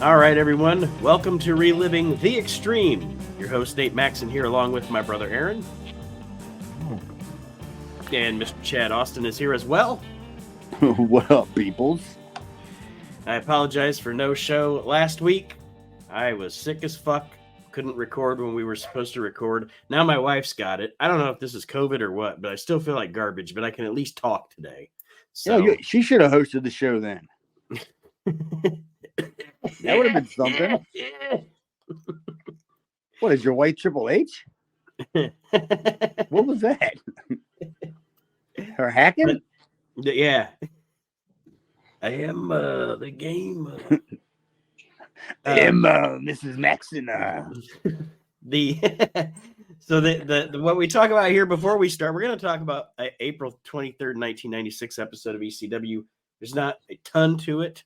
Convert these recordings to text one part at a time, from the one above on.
All right, everyone. Welcome to Reliving the Extreme. Your host, Nate Maxon, here along with my brother, Aaron. And Mr. Chad Austin is here as well. What up, peoples? I apologize for no show last week. I was sick as fuck. Couldn't record when we were supposed to record. Now my wife's got it. I don't know if this is COVID or what, but I still feel like garbage, but I can at least talk today. So Yeah, she should have hosted the show then. That would have been something. What is your white Triple H? What was that? Her hacking? But, yeah. I am the game. I am Mrs. Maxon. So the what we talk about here before we start, we're going to talk about April 23rd, 1996 episode of ECW. There's not a ton to it,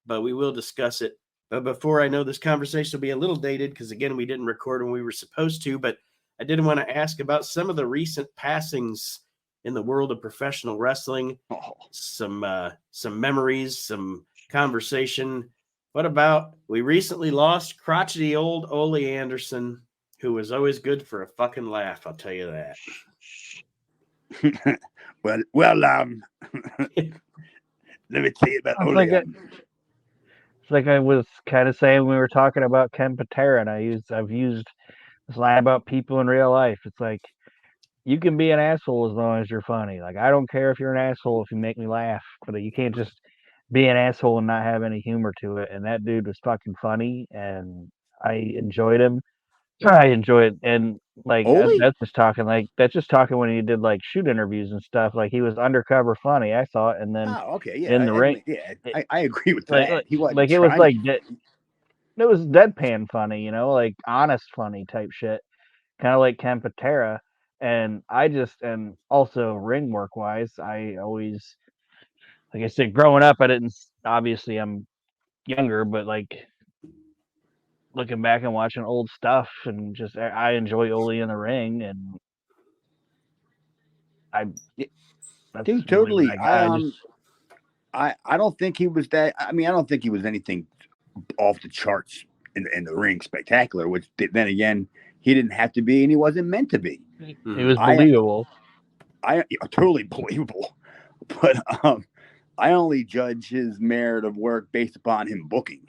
but we will discuss it. But before I know this conversation will be a little dated because, again, we didn't record when we were supposed to, but I did want to ask about some of the recent passings in the world of professional wrestling, some memories, some conversation. What about we recently lost crotchety old Ole Anderson, who was always good for a fucking laugh, I'll tell you that. well, let me tell you about Ole Anderson. It's like I was kind of saying when we were talking about Ken Patera, and I've used this line about people in real life. It's like, you can be an asshole as long as you're funny. Like, I don't care if you're an asshole if you make me laugh, but you can't just be an asshole and not have any humor to it. And that dude was fucking funny, and I enjoyed him. I enjoy it. And like that's just talking when he did like shoot interviews and stuff. Like, he was undercover funny, I thought. And then in the ring, I agree with that. He wasn't like, it was like it was deadpan funny, you know, like honest funny type shit, kind of like Ken Patera. And and also ring work wise, I always, like I said, growing up, obviously I'm younger, but like looking back and watching old stuff, and just I enjoy Ole in the ring, and totally. I don't think he was that. I mean, I don't think he was anything off the charts in the ring spectacular. Which then again, he didn't have to be, and he wasn't meant to be. He was believable. I totally believable, but I only judge his merit of work based upon him booking.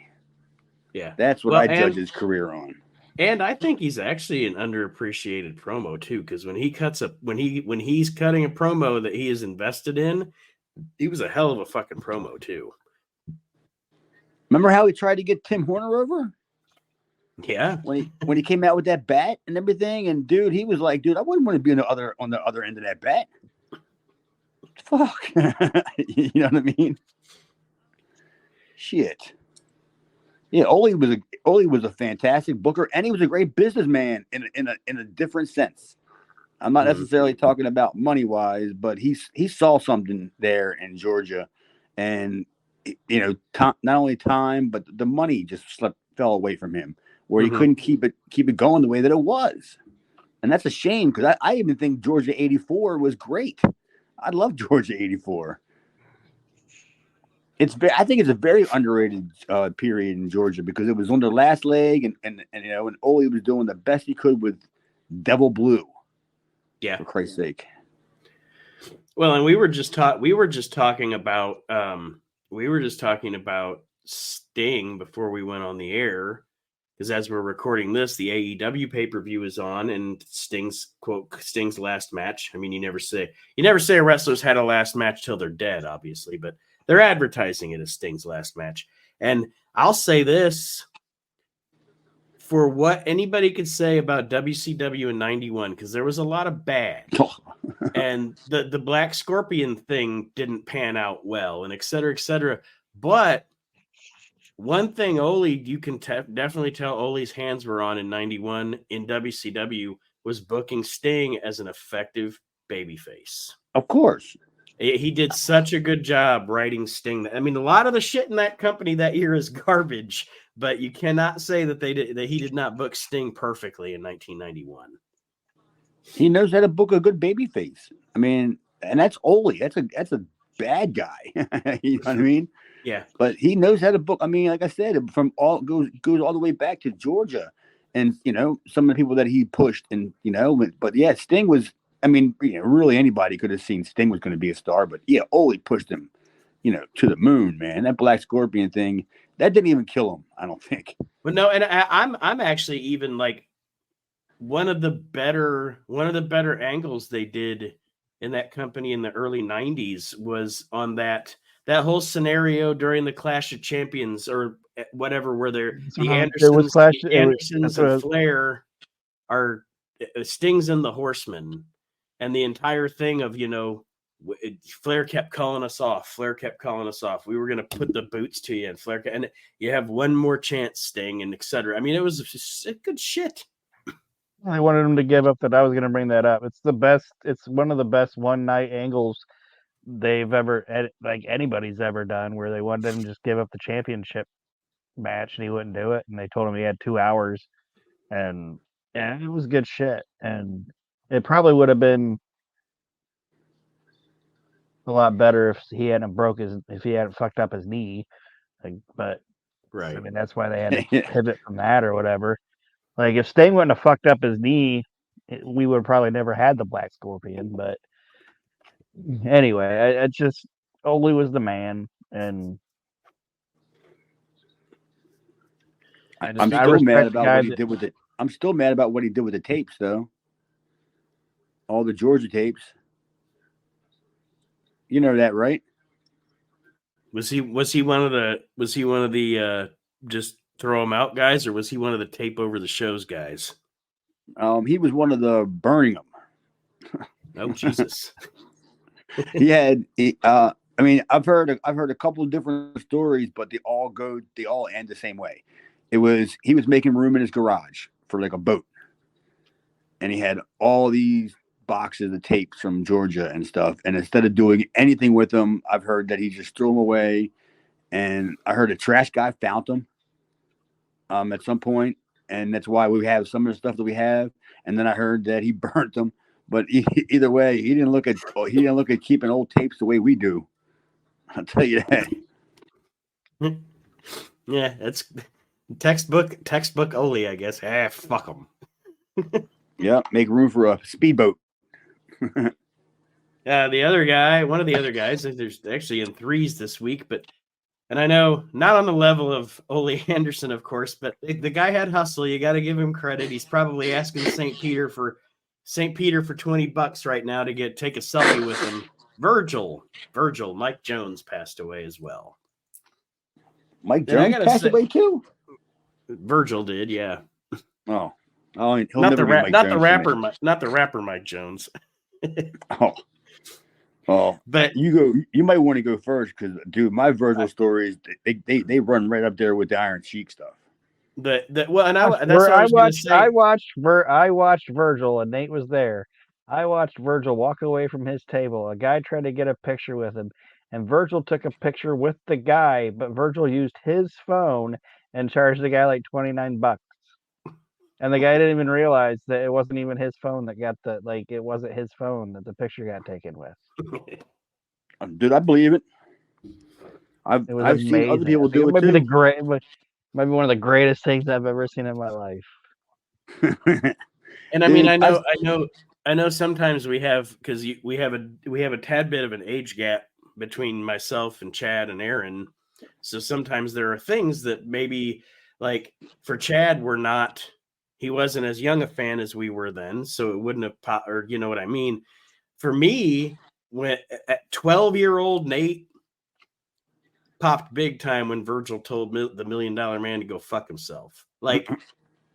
Yeah, that's what I judge his career on. And I think he's actually an underappreciated promo too, because when he's cutting a promo that he is invested in, he was a hell of a fucking promo too. Remember how he tried to get Tim Horner over? Yeah, when he came out with that bat and everything, and dude, he was like, dude, I wouldn't want to be on the other end of that bat. Fuck, you know what I mean? Shit. Yeah, Ole was a fantastic booker, and he was a great businessman in a different sense. I'm not necessarily talking about money wise, but he saw something there in Georgia, and you know, not only time, but the money just fell away from him, where he couldn't keep it going the way that it was, and that's a shame because I even think Georgia '84 was great. I love Georgia '84. I think it's a very underrated period in Georgia because it was on their last leg, and you know, and Ole was doing the best he could with Devil Blue. Yeah, for Christ's sake. Well, and we were just talking about Sting before we went on the air, because as we're recording this, the AEW pay-per-view is on, and Sting's last match. I mean, you never say a wrestler's had a last match till they're dead, obviously, but they're advertising it as Sting's last match. And I'll say this, for what anybody could say about WCW in 91, because there was a lot of bad. And the Black Scorpion thing didn't pan out well, and et cetera, et cetera. But one thing you can definitely tell Ole's hands were on in 91 in WCW was booking Sting as an effective babyface. Of course. He did such a good job writing Sting. I mean, a lot of the shit in that company that year is garbage, but you cannot say that he did not book Sting perfectly in 1991. He knows how to book a good babyface. I mean, and that's Ole. That's a bad guy. You know what I mean? Yeah. But he knows how to book. I mean, like I said, from all goes all the way back to Georgia, and some of the people that he pushed, and but yeah, Sting was. I mean, really anybody could have seen Sting was going to be a star, but yeah, Ole pushed him, to the moon, man. That Black Scorpion thing, that didn't even kill him, I don't think. But no, and I'm actually even like one of the better angles they did in that company in the early 90s was on that whole scenario during the Clash of Champions or whatever, where the Andersons and Flair are Sting's and the Horsemen, and the entire thing of Flair kept calling us off. We were going to put the boots to you, and Flair, and you have one more chance, Sting, and etc. I mean, it was just good shit. I wanted him to give up that. I was going to bring that up. It's the best. It's one of the best one night angles they've ever, like anybody's ever done, where they wanted him to just give up the championship match and he wouldn't do it. And they told him he had 2 hours, and it was good shit. And it probably would have been a lot better if he hadn't fucked up his knee. But right. I mean, that's why they had to pivot from that or whatever. Like, if Sting wouldn't have fucked up his knee, we would have probably never had the Black Scorpion. But anyway, I just Ole was the man, and I'm still mad about what he did with it. I'm still mad about what he did with the tapes, though. All the Georgia tapes. You know that, right? Was he one of the just throw him out guys, or was he one of the tape over the shows guys? He was one of the burning them. Oh Jesus! I mean, I've heard a couple of different stories, but they all end the same way. He was making room in his garage for like a boat, and he had all these boxes of tapes from Georgia and stuff. And instead of doing anything with them, I've heard that he just threw them away. And I heard a trash guy found them at some point, and that's why we have some of the stuff that we have. And then I heard that he burnt them. But either way, he didn't look at keeping old tapes the way we do. I'll tell you that. Yeah, that's textbook Ole, I guess. Fuck them. Yeah, make room for a speedboat. The other guy, one of the other guys, there's actually in threes this week, and I know not on the level of Ole Anderson, of course, but the guy had hustle. You got to give him credit. He's probably asking St. Peter for $20 right now to take a selfie with him. Virgil, Mike Jones passed away as well. Mike Jones passed away too. Virgil did, yeah. Oh, not the rapper Mike Jones. Oh, but you might want to go first, because dude, my Virgil stories, they run right up there with the Iron Sheik stuff. I watched Virgil, and Nate was there. I watched Virgil walk away from his table. A guy tried to get a picture with him, and Virgil took a picture with the guy, but Virgil used his phone and charged the guy like $29. And the guy didn't even realize that it wasn't even his phone that got it wasn't his phone that the picture got taken with. Dude, I believe it. I've seen other people do it too. Might be one of the greatest things I've ever seen in my life. And I mean, I know sometimes we have, because we have a tad bit of an age gap between myself and Chad and Aaron. So sometimes there are things that maybe, like, for Chad, he wasn't as young a fan as we were then, so it wouldn't have popped, or you know what I mean? For me, when at 12-year-old Nate popped big time when Virgil told the $1 Million Man to go fuck himself. Like,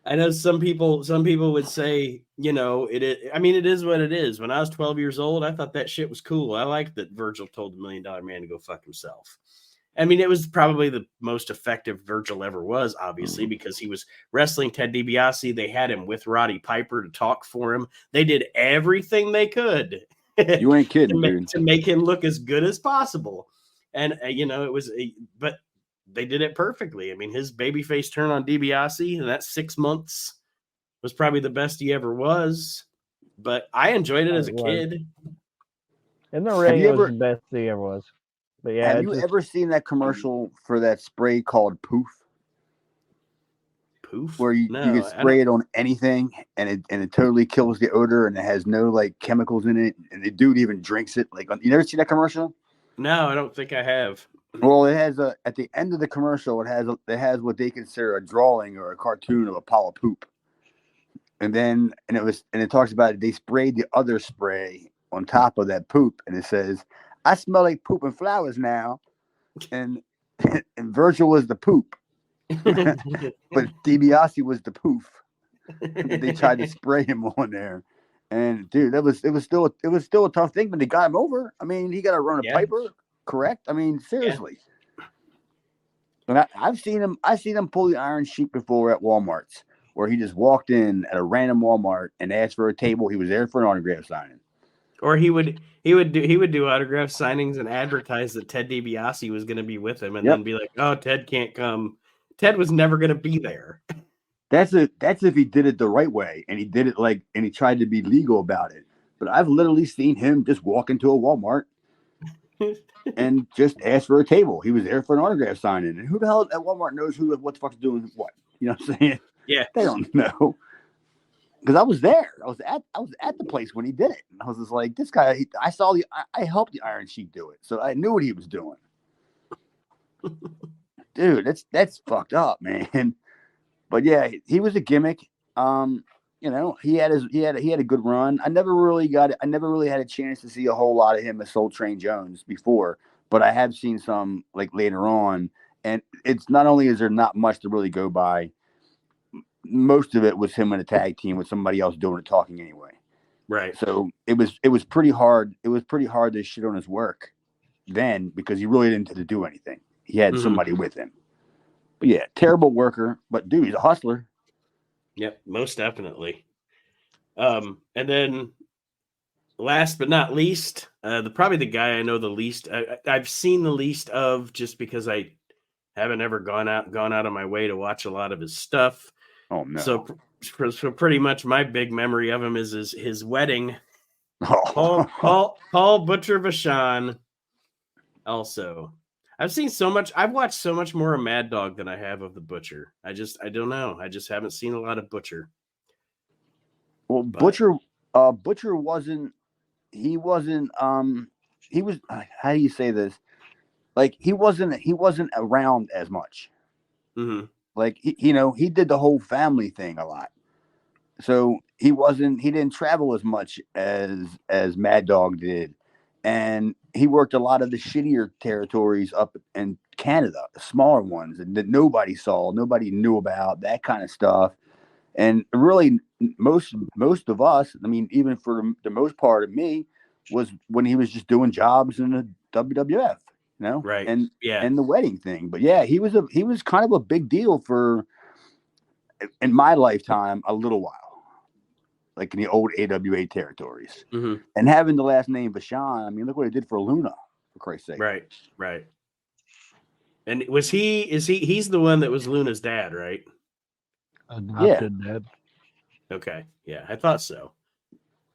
I know some people would say, it is what it is. When I was 12 years old, I thought that shit was cool. I liked that Virgil told the $1 Million Man to go fuck himself. I mean, it was probably the most effective Virgil ever was, obviously, because he was wrestling Ted DiBiase. They had him with Roddy Piper to talk for him. They did everything they could. You ain't kidding, dude. To make him look as good as possible. And, it was, but they did it perfectly. I mean, his babyface turn on DiBiase, and that 6 months was probably the best he ever was. But I enjoyed it as a kid. In the ring, it was the best he ever was. But yeah, Have it you just, ever seen that commercial for that spray called Poof? Poof. Where you No, can spray it on anything and it totally kills the odor and it has no like chemicals in it, and the dude even drinks it. Like, you never see that commercial? No, I don't think I have. It has at the end of the commercial, it has what they consider a drawing or a cartoon of a pile of poop. And it talks about it. They sprayed the other spray on top of that poop, and it says, "I smell like poop and flowers now," and and Virgil was the poop, but DiBiase was the poof that they tried to spray him on there. And dude, it was still a tough thing, but they got him over. I mean, he got to run a Piper, correct? I mean, seriously. And I've seen him pull the Iron Sheik before at Walmart's, where he just walked in at a random Walmart and asked for a table. He was there for an autograph signing. Or he would do autograph signings and advertise that Ted DiBiase was going to be with him, and then be like, "Oh, Ted can't come. Ted was never going to be there." That's if he did it the right way, and he did it and he tried to be legal about it. But I've literally seen him just walk into a Walmart and just ask for a table. He was there for an autograph signing, and who the hell at Walmart knows what the fuck's doing what? You know what I'm saying? Yeah, they don't know. Because I was there. I was at the place when he did it. And I was just like, this guy. I helped the Iron Sheik do it, so I knew what he was doing. Dude, that's fucked up, man. But yeah, he was a gimmick. You know, he had a good run. I never really had a chance to see a whole lot of him as Soul Train Jones before, but I have seen some like later on. And it's not only is there not much to really go by, most of it was him in a tag team with somebody else doing the talking anyway. Right. So it was pretty hard. It was pretty hard to shit on his work then, because he really didn't have to do anything. He had somebody with him. But yeah, terrible worker, but dude, he's a hustler. Yep, most definitely. And then last but not least, probably the guy I know the least. I've seen the least of, just because I haven't ever gone out of my way to watch a lot of his stuff. Oh no! So pretty much my big memory of him is his wedding. Oh. Paul Butcher Vachon. Also, I've watched so much more of Mad Dog than I have of the Butcher. I don't know. I just haven't seen a lot of Butcher. Well, Butcher wasn't. He was. How do you say this? Like, he wasn't around as much. Mm-hmm. Like, he did the whole family thing a lot. So he didn't travel as much as Mad Dog did. And he worked a lot of the shittier territories up in Canada, the smaller ones that nobody saw, nobody knew about, that kind of stuff. And really, most of us, I mean, even for the most part of me, was when he was just doing jobs in the WWF, right? And the wedding thing. But yeah, he was kind of a big deal for, in my lifetime, a little while. Like in the old AWA territories. Mm-hmm. And having the last name Vachon, I mean, look what it did for Luna, for Christ's sake. Right. And he's the one that was Luna's dad, right? Adopted dad. Okay. Yeah, I thought so.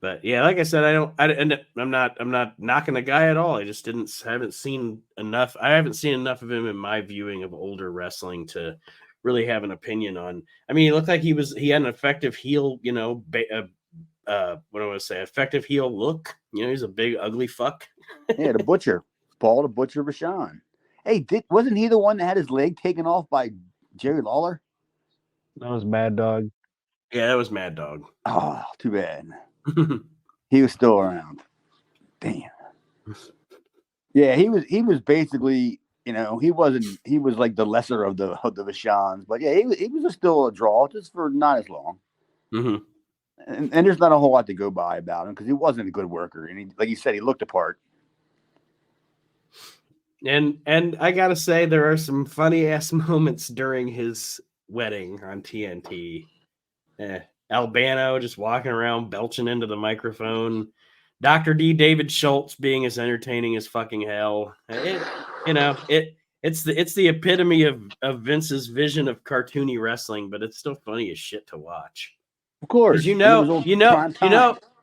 But yeah, like I said, I'm not knocking the guy at all. I just haven't seen enough. I haven't seen enough of him in my viewing of older wrestling to really have an opinion on. I mean, he looked like he had an effective heel, what do I want to say? Effective heel look. He's a big, ugly fuck. Yeah, the Butcher. Paul the Butcher Vachon. Hey, wasn't he the one that had his leg taken off by Jerry Lawler? That was Mad Dog. Yeah, that was Mad Dog. Oh, too bad. He was still around. Damn. Yeah, he was basically, he was like the lesser of the Vachons, but yeah, he was still a draw, just for not as long. Mm-hmm. And there's not a whole lot to go by about him because he wasn't a good worker, and he, like you said, he looked apart. And I gotta say, there are some funny ass moments during his wedding on TNT. Albano just walking around belching into the microphone. Dr. D. David Schultz being as entertaining as fucking hell. It's the epitome of Vince's vision of cartoony wrestling, but it's still funny as shit to watch. Of course, you know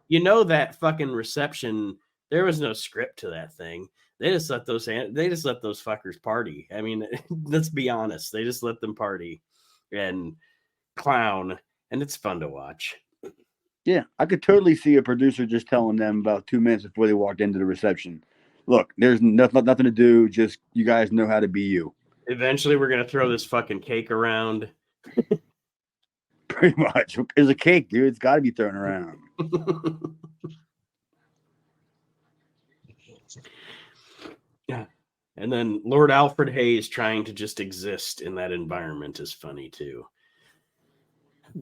that fucking reception There was no script to that thing. They just let those fuckers party. I mean, let's be honest. They just let them party and clown, and it's fun to watch. Yeah, I could totally see a producer just telling them about 2 minutes before they walked into the reception. Look, there's nothing to do. Just you guys know how to be you. Eventually, we're gonna throw this fucking cake around. Pretty much. There's a cake, dude. It's got to be thrown around. Yeah. And then Lord Alfred Hayes trying to just exist in that environment is funny too.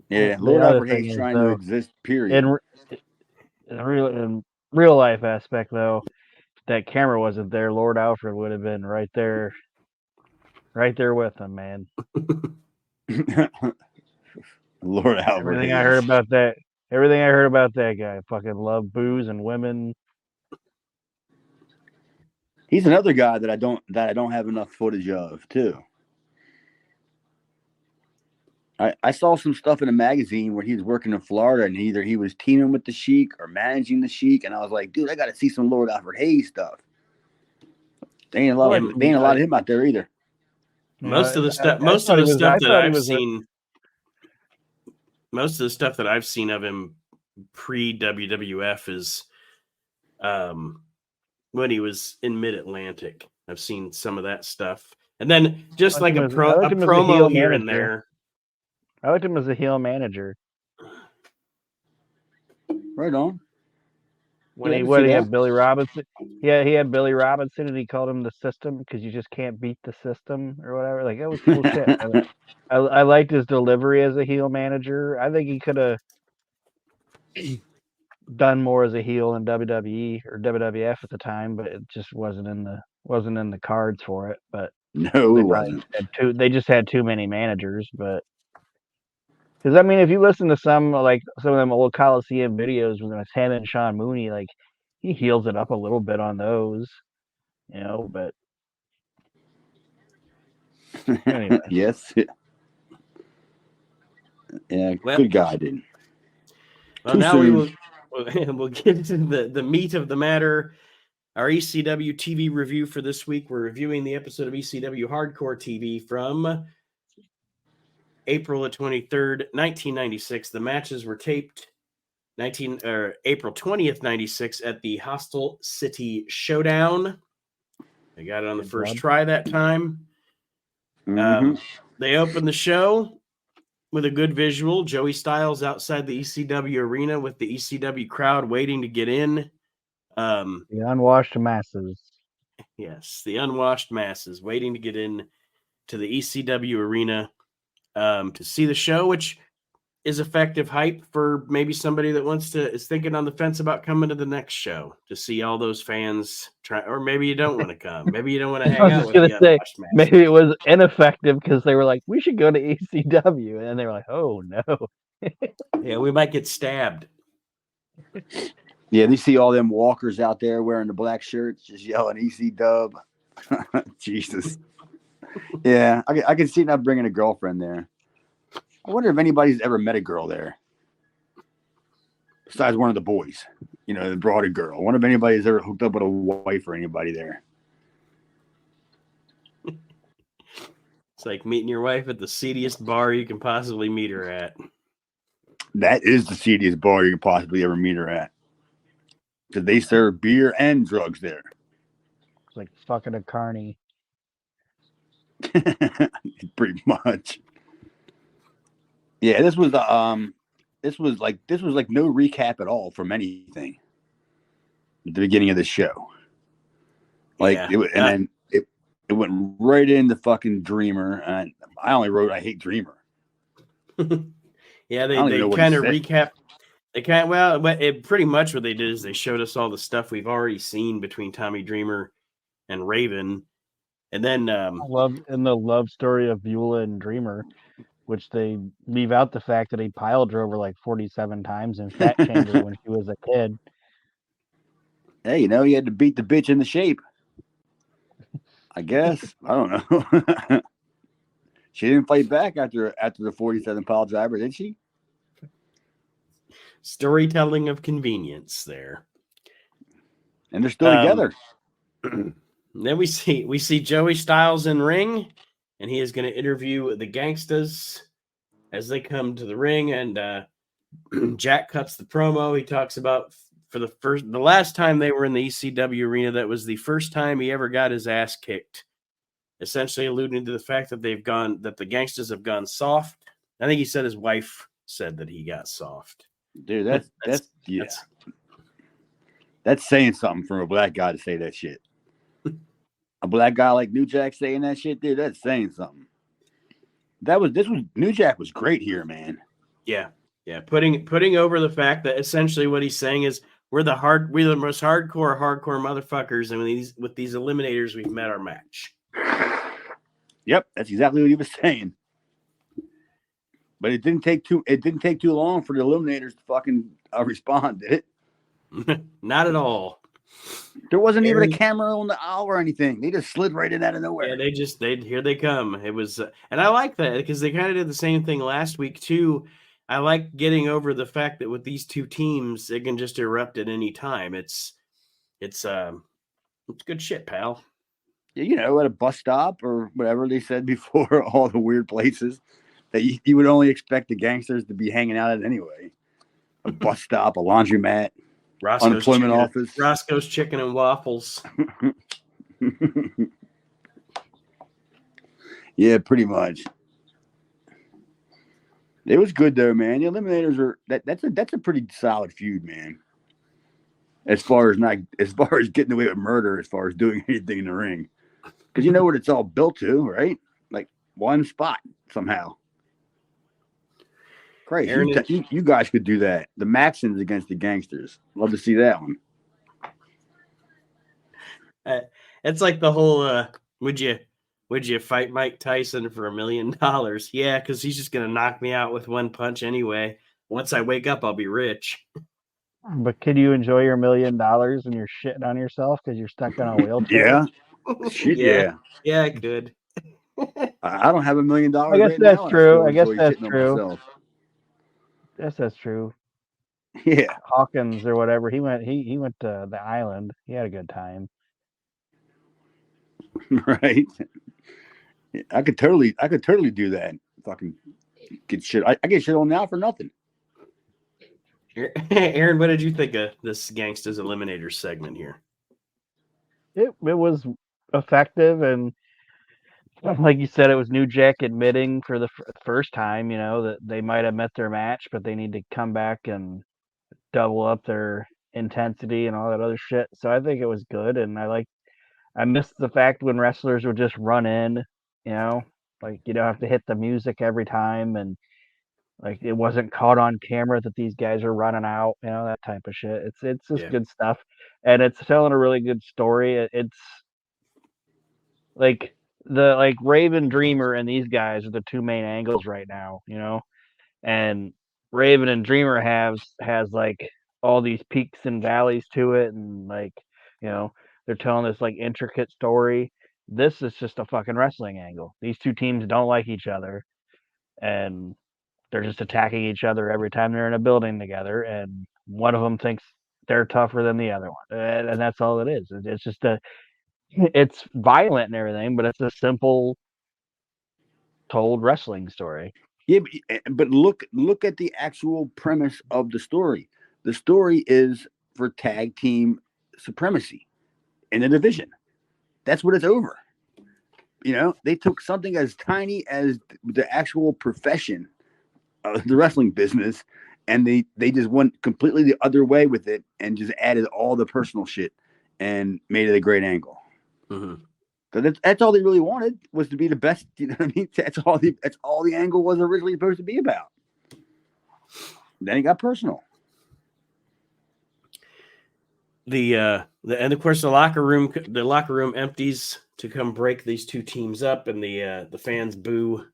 Yeah, Lord Alfred Hayes trying to exist, period. In real life aspect, though, if that camera wasn't there, Lord Alfred would have been right there with him, man. Lord Alfred Everything Hayes. I heard about that guy, fucking love booze and women. He's another guy that I don't have enough footage of too. I saw some stuff in a magazine where he was working in Florida and either he was teaming with the Sheik or managing the Sheik, and I was like, dude, I got to see some Lord Alfred Hayes stuff. There ain't a lot of him out there either. Most of the stuff that I've seen of him pre WWF is when he was in Mid-Atlantic. I've seen some of that stuff. And then just like a promo here and there. I liked him as a heel manager. Right on. When he had Billy Robinson. Yeah, he had Billy Robinson and he called him the system because you just can't beat the system or whatever. Like, that was cool shit. I liked his delivery as a heel manager. I think he could have done more as a heel in WWE or WWF at the time, but it just wasn't in the cards for it. But no, it wasn't. They just had too many managers. But because I mean, if you listen to some of them old Coliseum videos when it was him and Sean Mooney, like he heals it up a little bit on those, But anyway. Yes. Yeah, good guy, dude. Well, now we'll get into the meat of the matter. Our ECW TV review for this week. We're reviewing the episode of ECW Hardcore TV from April the 23rd, 1996. The matches were taped April 20th, 96 at the Hostel City Showdown. They got it on the first try that time. Mm-hmm. They opened the show with a good visual. Joey Styles outside the ECW arena with the ECW crowd waiting to get in. The unwashed masses. Yes, the unwashed masses waiting to get in to the ECW arena to see the show, which is effective hype for maybe somebody that is thinking on the fence about coming to the next show to see all those fans try, or maybe you don't want to come. Maybe you don't want to hang out with the unwashed masses. Maybe it was ineffective because they were like, we should go to ECW. And they were like, oh, no. Yeah, we might get stabbed. Yeah, they see all them walkers out there wearing the black shirts, just yelling EC Dub. Jesus. Yeah, I can see not bringing a girlfriend there. I wonder if anybody's ever met a girl there. Besides one of the boys, the brought a girl. I wonder if anybody's ever hooked up with a wife or anybody there. It's like meeting your wife at the seediest bar you can possibly meet her at. That is the seediest bar you can possibly ever meet her at. Because they serve beer and drugs there. It's like fucking a carny. Pretty much. Yeah, this was like no recap at all from anything at the beginning of the show. Like then it went right into fucking Dreamer, and I only wrote I hate Dreamer. Yeah, they kind of recap. Pretty much what they did is they showed us all the stuff we've already seen between Tommy Dreamer and Raven, and then the love story of Beulah and Dreamer, which they leave out the fact that he pile drove her like 47 times and fat shamed her when she was a kid. Hey, he had to beat the bitch into shape. I guess. I don't know. She didn't fight back after the 47 pile driver, did she? Storytelling of convenience there. And they're still together. Then we see Joey Styles in ring, and he is going to interview the Gangstas as they come to the ring. And Jack cuts the promo. He talks about the last time they were in the ECW arena, that was the first time he ever got his ass kicked. Essentially alluding to the fact that the Gangstas have gone soft. I think he said his wife said that he got soft. Dude, that's saying something from a black guy to say that shit. A black guy like New Jack saying that shit, dude, that's saying something. New Jack was great here, man. Yeah. Putting over the fact that essentially what he's saying is we're the most hardcore motherfuckers, and with these eliminators we've met our match. Yep, that's exactly what he was saying. But it didn't take too long for the eliminators to fucking respond, did it? Not at all. There wasn't even a camera on the aisle or anything. They just slid right in out of nowhere. Yeah, here they come. It was, and I like that because they kind of did the same thing last week too. I like getting over the fact that with these two teams, it can just erupt at any time. It's good shit, pal. Yeah, at a bus stop or whatever they said before, all the weird places that you would only expect the gangsters to be hanging out at anyway. A bus stop, a laundromat. Unemployment office. Roscoe's Chicken and Waffles. Yeah, pretty much. It was good though, man. The Eliminators are that's a pretty solid feud, man. As far as getting away with murder, as far as doing anything in the ring, because you know what it's all built to, right? Like one spot somehow. Crazy. You guys could do that. The Maxons against the Gangsters. Love to see that one. It's like the whole would you fight Mike Tyson for $1 million? Yeah, because he's just gonna knock me out with one punch anyway. Once I wake up, I'll be rich. But could you enjoy your $1 million and you're shitting on yourself because you're stuck in a wheelchair? Yeah. Shit, yeah. Yeah, I could. I don't have $1 million. I guess that's true. I guess that's true. Yes, that's true. Yeah, Hawkins or whatever. He went to the island. He had a good time. Right. I could totally do that. Fucking get shit. I get shit on now for nothing. Aaron, what did you think of this Gangsters Eliminators segment here? It was effective, and like you said, it was New Jack admitting for the first time, that they might have met their match, but they need to come back and double up their intensity and all that other shit. So I think it was good, and I missed the fact when wrestlers would just run in, like you don't have to hit the music every time, and like it wasn't caught on camera that these guys are running out, that type of shit. It's just good stuff, and it's telling a really good story. It's like Raven Dreamer and these guys are the two main angles right now, and Raven and Dreamer has like all these peaks and valleys to it, and like they're telling this like intricate story. This is just a fucking wrestling angle. These two teams don't like each other, and they're just attacking each other every time they're in a building together, and one of them thinks they're tougher than the other one, and that's all it is. It's just it's violent and everything, but it's a simple told wrestling story. Yeah, but look at the actual premise of the story. The story is for tag team supremacy in the division. That's what it's over. They took something as tiny as the actual profession of the wrestling business, and they just went completely the other way with it and just added all the personal shit and made it a great angle. Mm-hmm. That's all they really wanted, was to be the best. You know what I mean? That's all the angle was originally supposed to be about. Then it got personal. And of course the locker room empties to come break these two teams up, and the fans boo,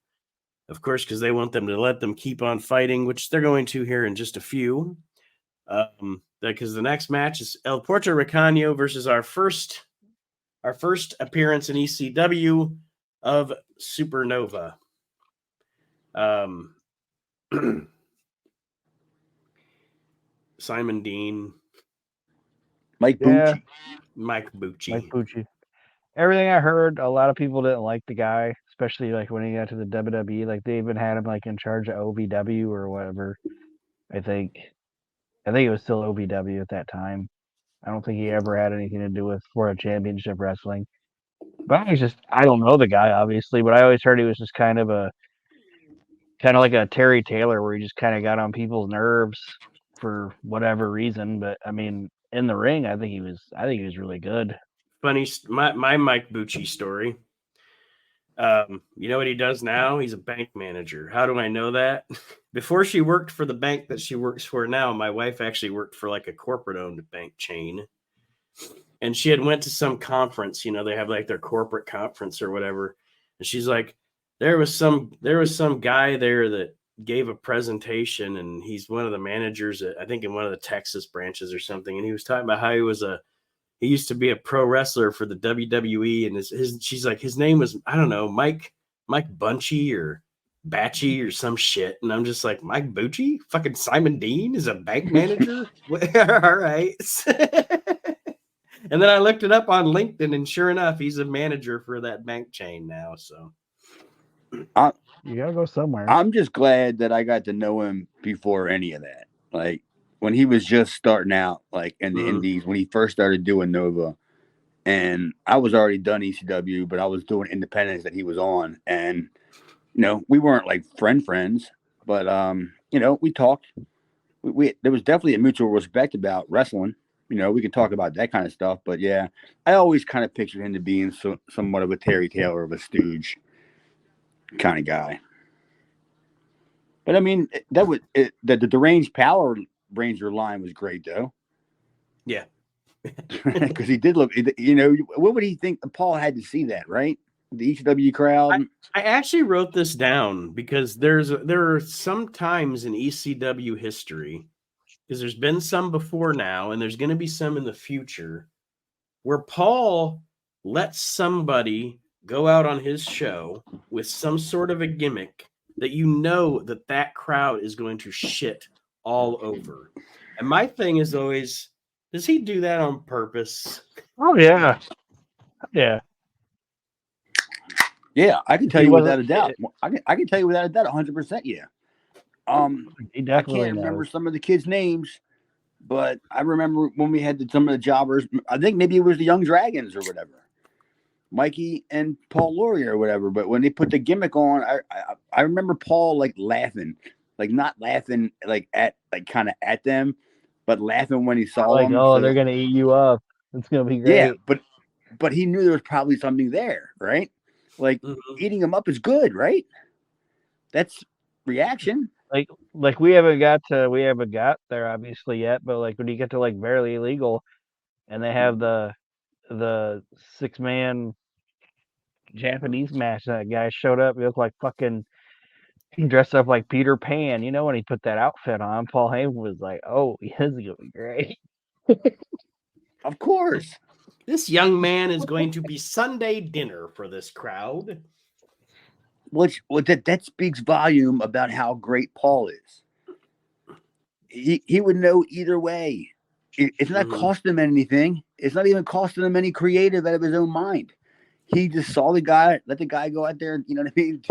of course, because they want them to let them keep on fighting, which they're going to here in just a few. Because the next match is El Porter Ricaño versus our first appearance in ECW of Supernova. Simon Dean, Mike Bucci. Mike Bucci. Mike Bucci. Everything I heard, a lot of people didn't like the guy, especially like when he got to the WWE. Like they even had him like in charge of OVW or whatever. I think it was still OVW at that time. I don't think he ever had anything to do with World Championship Wrestling. But I don't know the guy obviously, but I always heard he was just kind of like a Terry Taylor, where he just kind of got on people's nerves for whatever reason. But I mean, in the ring, I think he was really good. Funny, my Mike Bucci story. You know what he does now? He's a bank manager. How do I know that? Before she worked for the bank that she works for now, my wife actually worked for like a corporate-owned bank chain. And she had went to some conference, you know, they have like their corporate conference or whatever. And she's like, there was some guy there that gave a presentation, and he's one of the managers at, I think in one of the Texas branches or something. And he was talking about how he used to be a pro wrestler for the WWE, and she's like, his name was, I don't know, Mike Bunchy or Batchy or some shit. And I'm just like, Mike Bucci? Fucking Simon Dean is a bank manager? All right. And then I looked it up on LinkedIn, and sure enough, he's a manager for that bank chain now. So you gotta go somewhere. I'm just glad that I got to know him before any of that. Like when he was just starting out, like in the Indies, when he first started doing Nova, and I was already done ECW, but I was doing independence that he was on, and you know, we weren't like friends, but you know, we talked. We there was definitely a mutual respect about wrestling. You know, we could talk about that kind of stuff, but yeah, I always kind of pictured him to being somewhat of a Terry Taylor, of a stooge kind of guy. But I mean, the Deranged Power Ranger line was great, though. Yeah, because he did look. You know, what would he think? Paul had to see that, right? The ECW crowd. I actually wrote this down because there are some times in ECW history, because there's been some before now, and there's going to be some in the future, where Paul lets somebody go out on his show with some sort of a gimmick that you know that crowd is going to shit all over. And my thing is always, does he do that on purpose? Oh yeah. Yeah. Yeah, I can tell you without a doubt. I can tell you without a doubt, 100%. Yeah. He definitely I can't remember some of the kids' names, but I remember when we had some of the jobbers. I think maybe it was the Young Dragons or whatever, Mikey and Paul Laurie or whatever. But when they put the gimmick on, I remember Paul like laughing, like not laughing like kind of at them, but laughing when he saw them. Oh, so, they're gonna eat you up. It's gonna be great. Yeah, but he knew there was probably something there, right? Like eating them up is good, right? That's reaction. Like we haven't got there obviously yet, but like when you get to like Barely Illegal, and they have the 6-man Japanese match, that guy showed up. He looked like fucking dressed up like Peter Pan. You know, when he put that outfit on, Paul Heyman was like, "Oh, this is gonna be great." Of course. This young man is going to be Sunday dinner for this crowd. That speaks volume about how great Paul is. He would know either way. It's not costing him anything. It's not even costing him any creative out of his own mind. He just saw the guy, let the guy go out there. You know what I mean?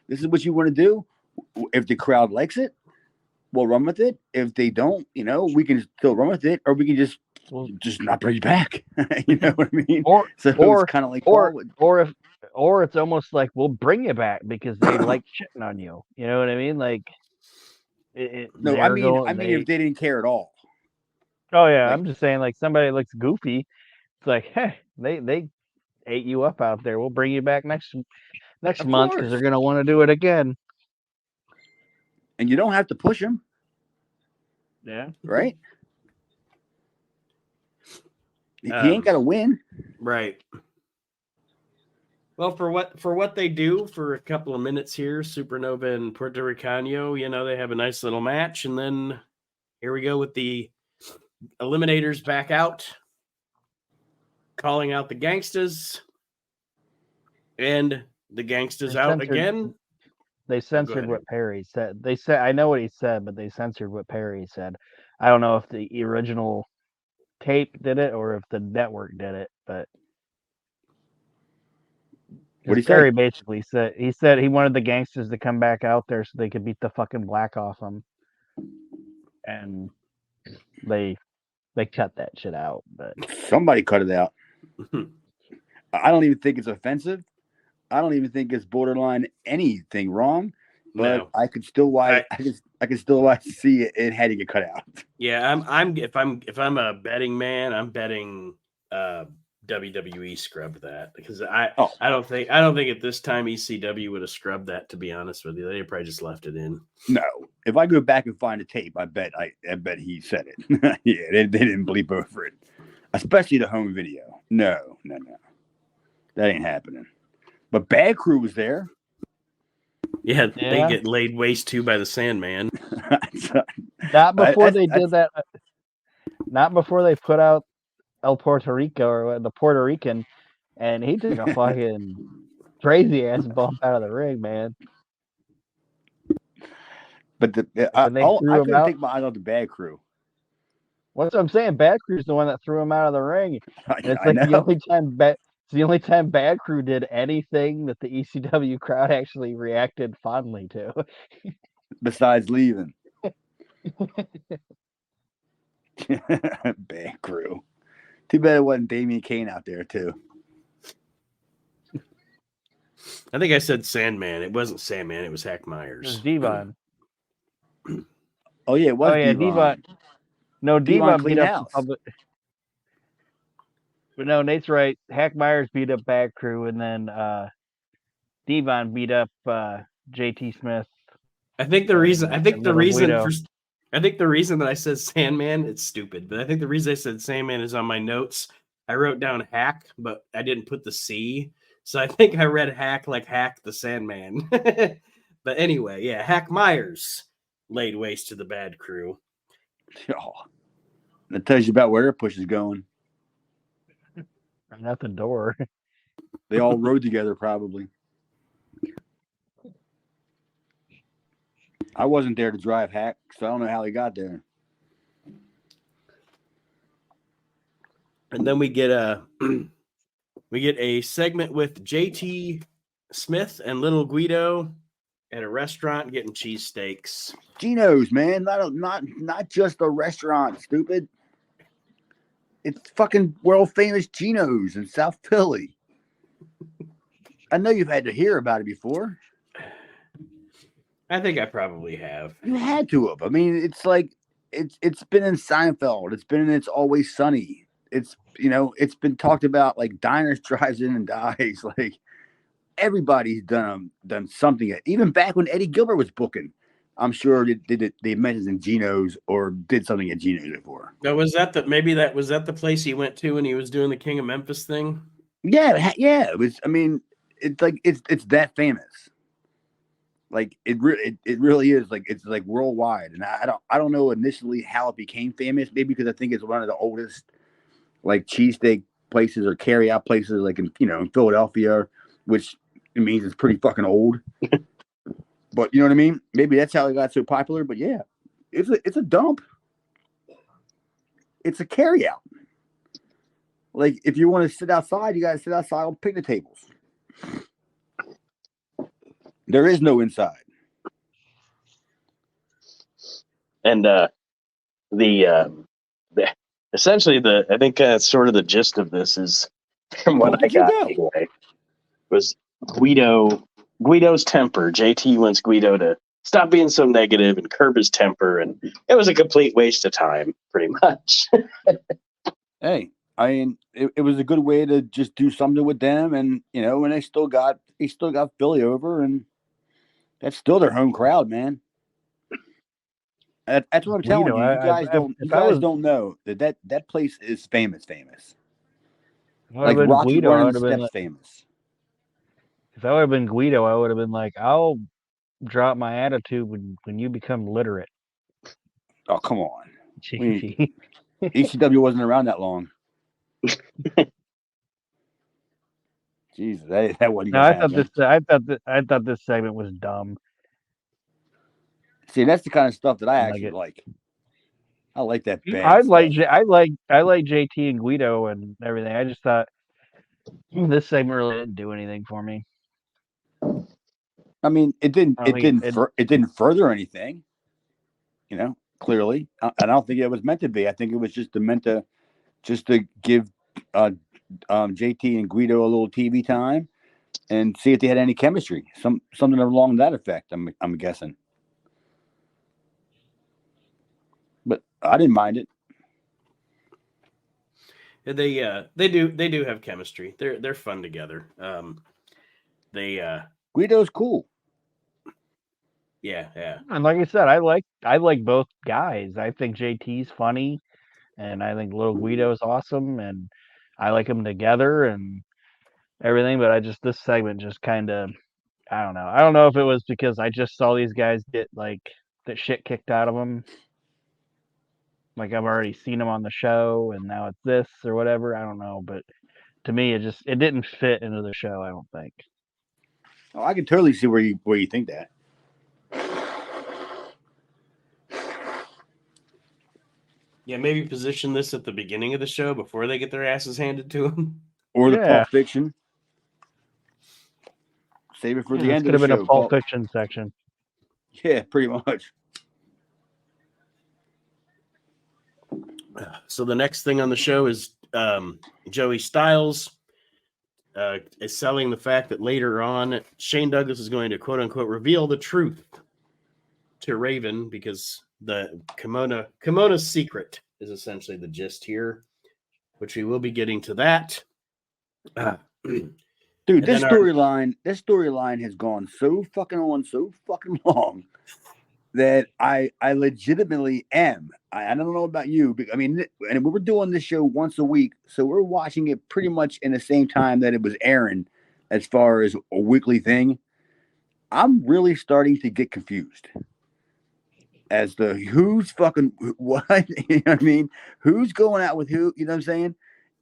This is what you want to do. If the crowd likes it, we'll run with it. If they don't, you know, we can still run with it, or we can just not bring it back. You know what I mean? Or it's kind of like, or it's almost like we'll bring you back because they like shitting on you. You know what I mean? Like, no, I mean, if they didn't care at all. Oh yeah, like, I'm just saying, like somebody looks goofy. It's like, hey, they ate you up out there. We'll bring you back next month because they're gonna want to do it again. And you don't have to push them. Yeah. Right. He ain't got to win. Right. Well, for what they do for a couple of minutes here, Supernova and Puerto Ricano, you know, they have a nice little match, and then here we go with the Eliminators back out, calling out the Gangstas, and the Gangstas out again. They censored what Perry said. They said, I know what he said, but they censored what Perry said. I don't know if the original tape did it or if the network did it, but What did he Perry say? basically said he wanted the gangsters to come back out there so they could beat the fucking black off them, and they cut that shit out. But Somebody cut it out. I don't even think it's offensive. I don't even think it's borderline anything wrong. But No. I could still watch. I could still watch to see it had to get cut out. Yeah, if I'm a betting man, I'm betting WWE scrubbed that, because I don't think at this time ECW would have scrubbed that, to be honest with you. They probably just left it in. No, if I go back and find a tape, I bet he said it. Yeah, they didn't bleep over it, especially the home video. No, that ain't happening. But Bad Crew was there. Yeah, they get laid waste to by the Sandman. Not before they did that. Not before they put out El Puerto Rico, or the Puerto Rican, and he took a fucking crazy ass bump out of the ring, man. But I couldn't take my eyes off the Bad Crew. What's what I'm saying? Bad Crew's the one that threw him out of the ring. And it's like the only time Bad Crew did anything that the ECW crowd actually reacted fondly to. Besides leaving. Bad Crew. Too bad it wasn't Damian Kane out there too. I think I said Sandman. It wasn't Sandman. It was Hack Myers. It was Devon. Oh yeah, it was Devon. No, Devon beat up house. But no, Nate's right. Hack Myers beat up Bad Crew, and then Devon beat up JT Smith. I think the reason that I said Sandman, it's stupid, but I think the reason I said Sandman is on my notes. I wrote down Hack, but I didn't put the C. So I think I read Hack like Hack the Sandman. But anyway, yeah, Hack Myers laid waste to the Bad Crew. Oh, that tells you about where their push is going. Not the door. They all rode together, probably. I wasn't there to drive Hack, so I don't know how he got there. And then we get a segment with JT Smith and Little Guido at a restaurant getting cheesesteaks. Geno's, man, not just a restaurant, stupid. It's fucking world famous Geno's in South Philly. I know you've had to hear about it before. I think I probably have. You had to have. I mean, it's like it's been in Seinfeld. It's been in It's Always Sunny. It's been talked about like Diners, Drives In, and Dies. Like everybody's done something. Even back when Eddie Gilbert was booking, I'm sure they mentioned Geno's or did something at Geno's before. Now, was that the place he went to when he was doing the King of Memphis thing? Yeah. It was. I mean, it's like it's that famous. Like it really is. Like it's like worldwide, and I don't know initially how it became famous. Maybe because I think it's one of the oldest like cheesesteak places or carry out places, like in Philadelphia, which means it's pretty fucking old. But you know what I mean? Maybe that's how it got so popular. But yeah, it's a dump. It's a carry out. Like if you want to sit outside, you gotta sit outside on picnic tables. There is no inside. And essentially I think sort of the gist of this is, from what I got anyway, was Guido's temper. JT wants Guido to stop being so negative and curb his temper, and it was a complete waste of time, pretty much. Hey, I mean, it was a good way to just do something with them, and and he still got Philly over, and that's still their home crowd, man. That's what I'm telling you. You guys don't know that place is famous. Like Rocky running the steps, famous. If I would have been Guido, I would have been like, I'll drop my attitude when you become literate. Oh, come on. ECW wasn't around that long. Jesus, that wasn't. No, I thought this segment was dumb. See, that's the kind of stuff that I actually like. I like that bad I stuff. like JT and Guido and everything. I just thought this segment really didn't do anything for me. I mean, it didn't I don't think it didn't further anything. Clearly, and I don't think it was meant to be. I think it was just meant to give JT and Guido a little TV time and see if they had any chemistry, something along that effect. I'm guessing, but I didn't mind it. They do have chemistry. They're fun together. Guido's cool. Yeah. And like I said, I like both guys. I think JT's funny, and I think little Guido's awesome, and I like them together and everything. But this segment just kind of, I don't know. I don't know if it was because I just saw these guys get like the shit kicked out of them. Like I've already seen them on the show, and now it's this or whatever. I don't know, but to me, it didn't fit into the show. I don't think. Oh, I can totally see where you think that. Yeah, maybe position this at the beginning of the show before they get their asses handed to them. Or the Pulp Fiction. Save it for the end of the show. Could have been a Pulp Fiction section. Yeah, pretty much. So the next thing on the show is Joey Styles is selling the fact that later on Shane Douglas is going to quote unquote reveal the truth to Raven because the kimono's secret is essentially the gist here, which we will be getting to that. Dude, this storyline has gone so fucking long that I legitimately am. I don't know about you, but I mean, and we were doing this show once a week, so we're watching it pretty much in the same time that it was airing, as far as a weekly thing. I'm really starting to get confused as to who's fucking what. You know what I mean? Who's going out with who? You know what I'm saying?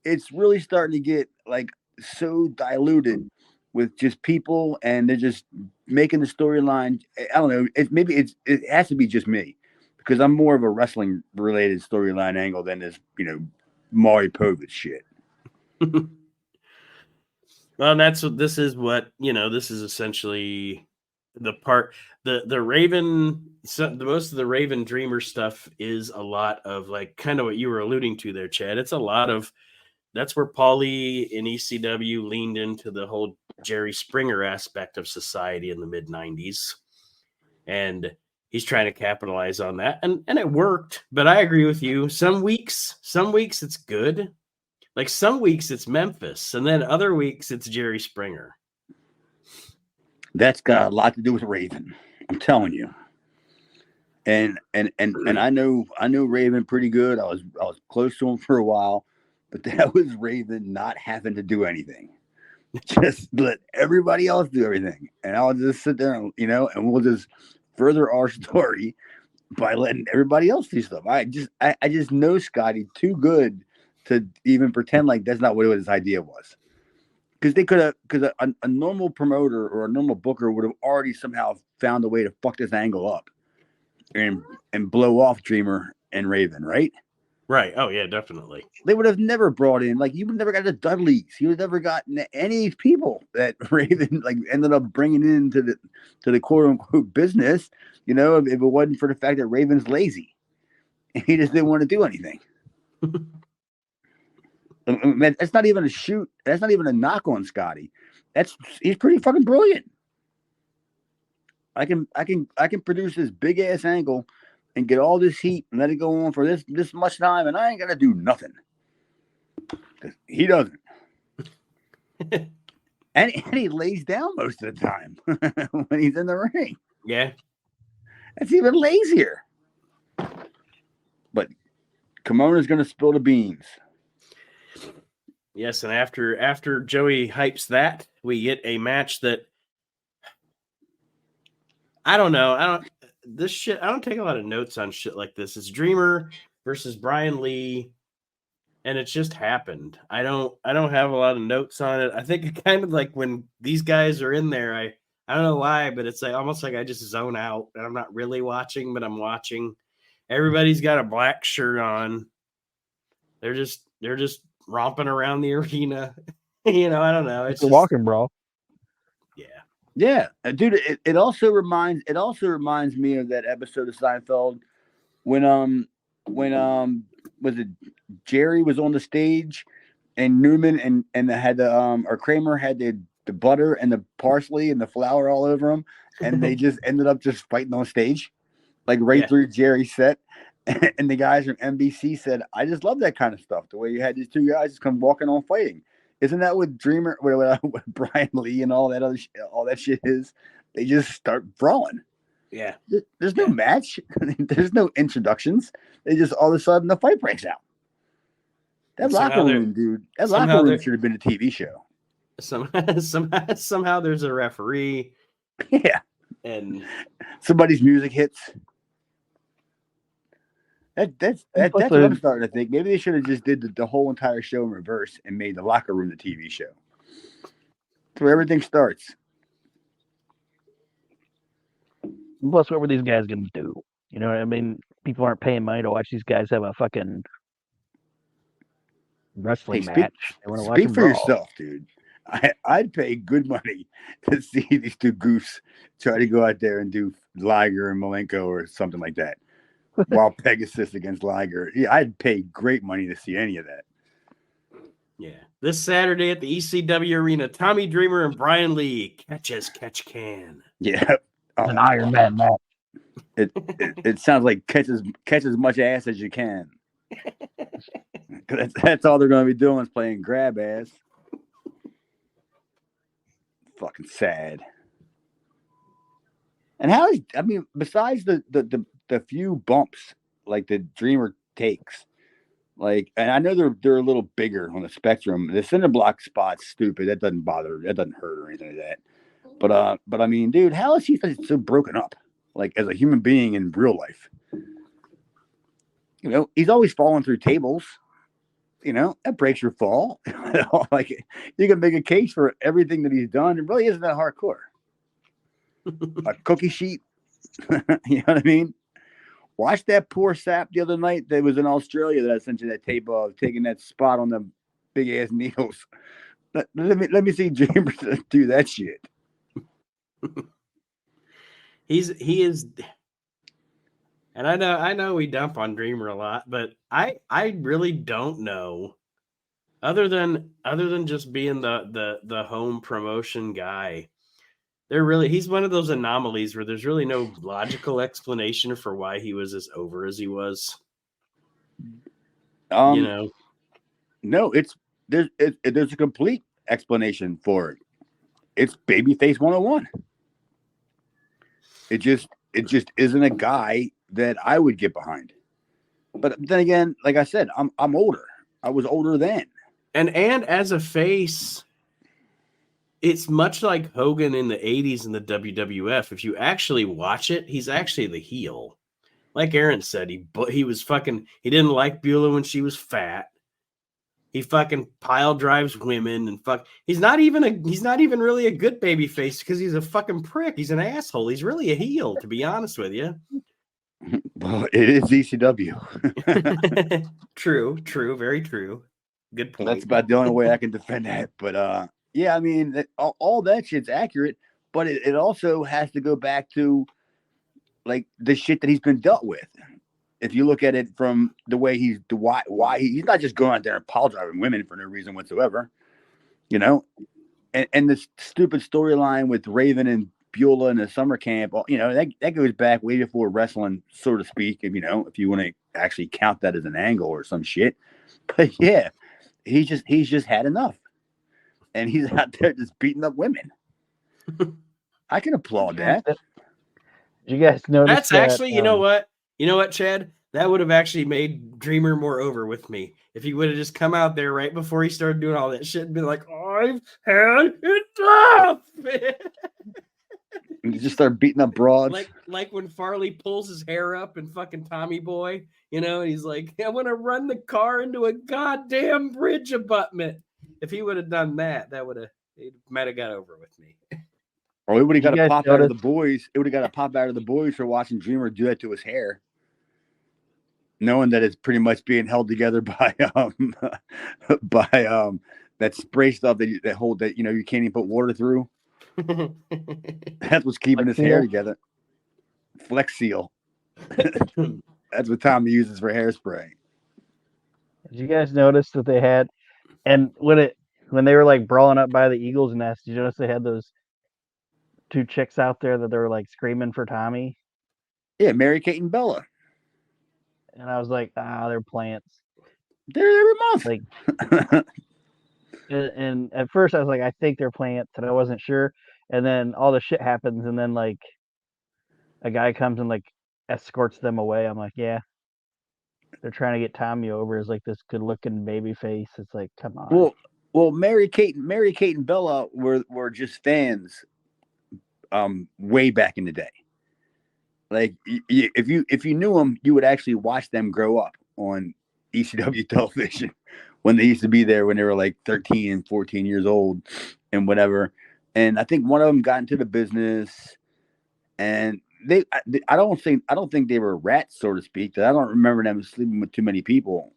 It's really starting to get like so diluted with just people, and they're just making the storyline. I don't know. It has to be just me, because I'm more of a wrestling related storyline angle than this, Maury Povich shit. Well, this is essentially the part, the Raven, most of the Raven Dreamer stuff is a lot of like kind of what you were alluding to there, Chad. It's a lot of, that's where Paulie in ECW leaned into the whole Jerry Springer aspect of society in the mid 90s. And he's trying to capitalize on that. And it worked, but I agree with you. Some weeks it's good. Like some weeks it's Memphis, and then other weeks it's Jerry Springer. That's got a lot to do with Raven. I'm telling you. And I know Raven pretty good. I was close to him for a while, but that was Raven not having to do anything. Just let everybody else do everything. And I'll just sit there and we'll just further our story by letting everybody else do stuff. I just know Scotty too good to even pretend like that's not what his idea was. Because they could have, because a normal promoter or a normal booker would have already somehow found a way to fuck this angle up and blow off Dreamer and Raven, right? Right. Oh yeah, definitely. They would have never brought in, like, you would never got the Dudleys. You would never gotten any people that Raven like ended up bringing into the quote unquote business. If it wasn't for the fact that Raven's lazy and he just didn't want to do anything. Man, that's not even a shoot. That's not even a knock on Scotty. He's pretty fucking brilliant. I can produce this big ass angle and get all this heat and let it go on for this much time, and I ain't gotta do nothing. He doesn't. and he lays down most of the time when he's in the ring. Yeah. That's even lazier. But Kimona's gonna spill the beans. Yes, and after Joey hypes that, we get a match that I don't know. I don't take a lot of notes on shit like this. It's Dreamer versus Brian Lee, and it just happened. I don't have a lot of notes on it. I think it kind of like when these guys are in there, I don't know why, but it's like almost like I just zone out and I'm not really watching, but I'm watching. Everybody's got a black shirt on. They're just romping around the arena. You know, I don't know. It's a walking brawl. Yeah. Yeah, dude. It also reminds me of that episode of Seinfeld when was it Jerry was on the stage and Newman and had the or Kramer had the butter and the parsley and the flour all over them, and they just ended up just fighting on stage, like through Jerry's set. And the guys from NBC said, "I just love that kind of stuff. The way you had these two guys just come walking on fighting. Isn't that what Dreamer, what Brian Lee and all that other all that shit is? They just start brawling. Yeah. There's no match. There's no introductions. They just all of a sudden the fight breaks out. That locker room, dude. That locker room should have been a TV show. Somehow there's a referee. Yeah. And somebody's music hits. That's what I'm starting to think. Maybe they should have just did the whole entire show in reverse and made the locker room the TV show. That's where everything starts. Plus, what were these guys going to do? You know what I mean? People aren't paying money to watch these guys have a fucking wrestling match. They want to watch speak for yourself, dude. I'd pay good money to see these two goofs try to go out there and do Liger and Malenko or something like that. While Pegasus against Liger. Yeah, I'd pay great money to see any of that. Yeah. This Saturday at the ECW Arena, Tommy Dreamer and Brian Lee catch as catch can. Yeah. An Iron Man match. It sounds like catch as much ass as you can. That's all they're going to be doing is playing grab ass. Fucking sad. And besides the few bumps like the Dreamer takes, like, and I know they're a little bigger on the spectrum. The cinder block spot's stupid. That doesn't bother. That doesn't hurt or anything like that. But I mean, dude, how is he so broken up? Like as a human being in real life, you know, he's always falling through tables. You know, that breaks your fall. Like you can make a case for everything that he's done. It really isn't that hardcore. A cookie sheet. You know what I mean? Watch that poor sap the other night that was in Australia that I sent you that tape of taking that spot on the big ass needles. Let me see Dreamer do that shit. He is, and I know we dump on Dreamer a lot, but I really don't know, other than just being the home promotion guy. He's one of those anomalies where there's really no logical explanation for why he was as over as he was. You know, no, there's a complete explanation for it. It's babyface 101. It just isn't a guy that I would get behind. But then again, like I said, I'm older. I was older then. And as a face, it's much like Hogan in the 80s in the WWF. If you actually watch it, he's actually the heel. Like Aaron said, he didn't like Beulah when she was fat. He fucking pile drives women and he's not even really a good baby face because he's a fucking prick. He's an asshole. He's really a heel, to be honest with you. Well, it is ECW. True, very true. Good point. That's about the only way I can defend that. But yeah, I mean, all that shit's accurate, but it also has to go back to like the shit that he's been dealt with. If you look at it from the way he's not just going out there and pile driving women for no reason whatsoever, you know, and this stupid storyline with Raven and Beulah in the summer camp, you know, that goes back way before wrestling, so to speak. If you want to actually count that as an angle or some shit, but yeah, he's just had enough, and he's out there just beating up women. I can applaud that. You guys notice that's actually, you know what, Chad? That would have actually made Dreamer more over with me if he would have just come out there right before he started doing all that shit and been like, I've had enough. And just start beating up broads. Like when Farley pulls his hair up and fucking Tommy Boy, you know, and he's like, I want to run the car into a goddamn bridge abutment. If he would have done that, it might have got over with me. Or it would have got a pop out of the boys. It would have got a pop out of the boys for watching Dreamer do that to his hair. knowing that it's pretty much being held together by by that spray stuff that you can't even put water through. That's what's keeping his hair together. Flex Seal. That's what Tommy uses for hairspray. Did you guys notice that they had, and when they were like brawling up by the Eagles nest, did you notice they had those two chicks out there that they were like screaming for Tommy? Yeah, Mary Kate and Bella. And I was like, they're plants. They're every month. Like, and at first I was like, I think they're plants, and I wasn't sure. And then all the shit happens, and then like a guy comes and like escorts them away. I'm like, yeah, they're trying to get Tommy over as like this good-looking baby face. It's like, come on. Well, Mary Kate and Bella were just fans, way back in the day. Like, if you knew them, you would actually watch them grow up on ECW television when they used to be there when they were like 13 and 14 years old and whatever. And I think one of them got into the business, and I don't think they were rats, so to speak. I don't remember them sleeping with too many people,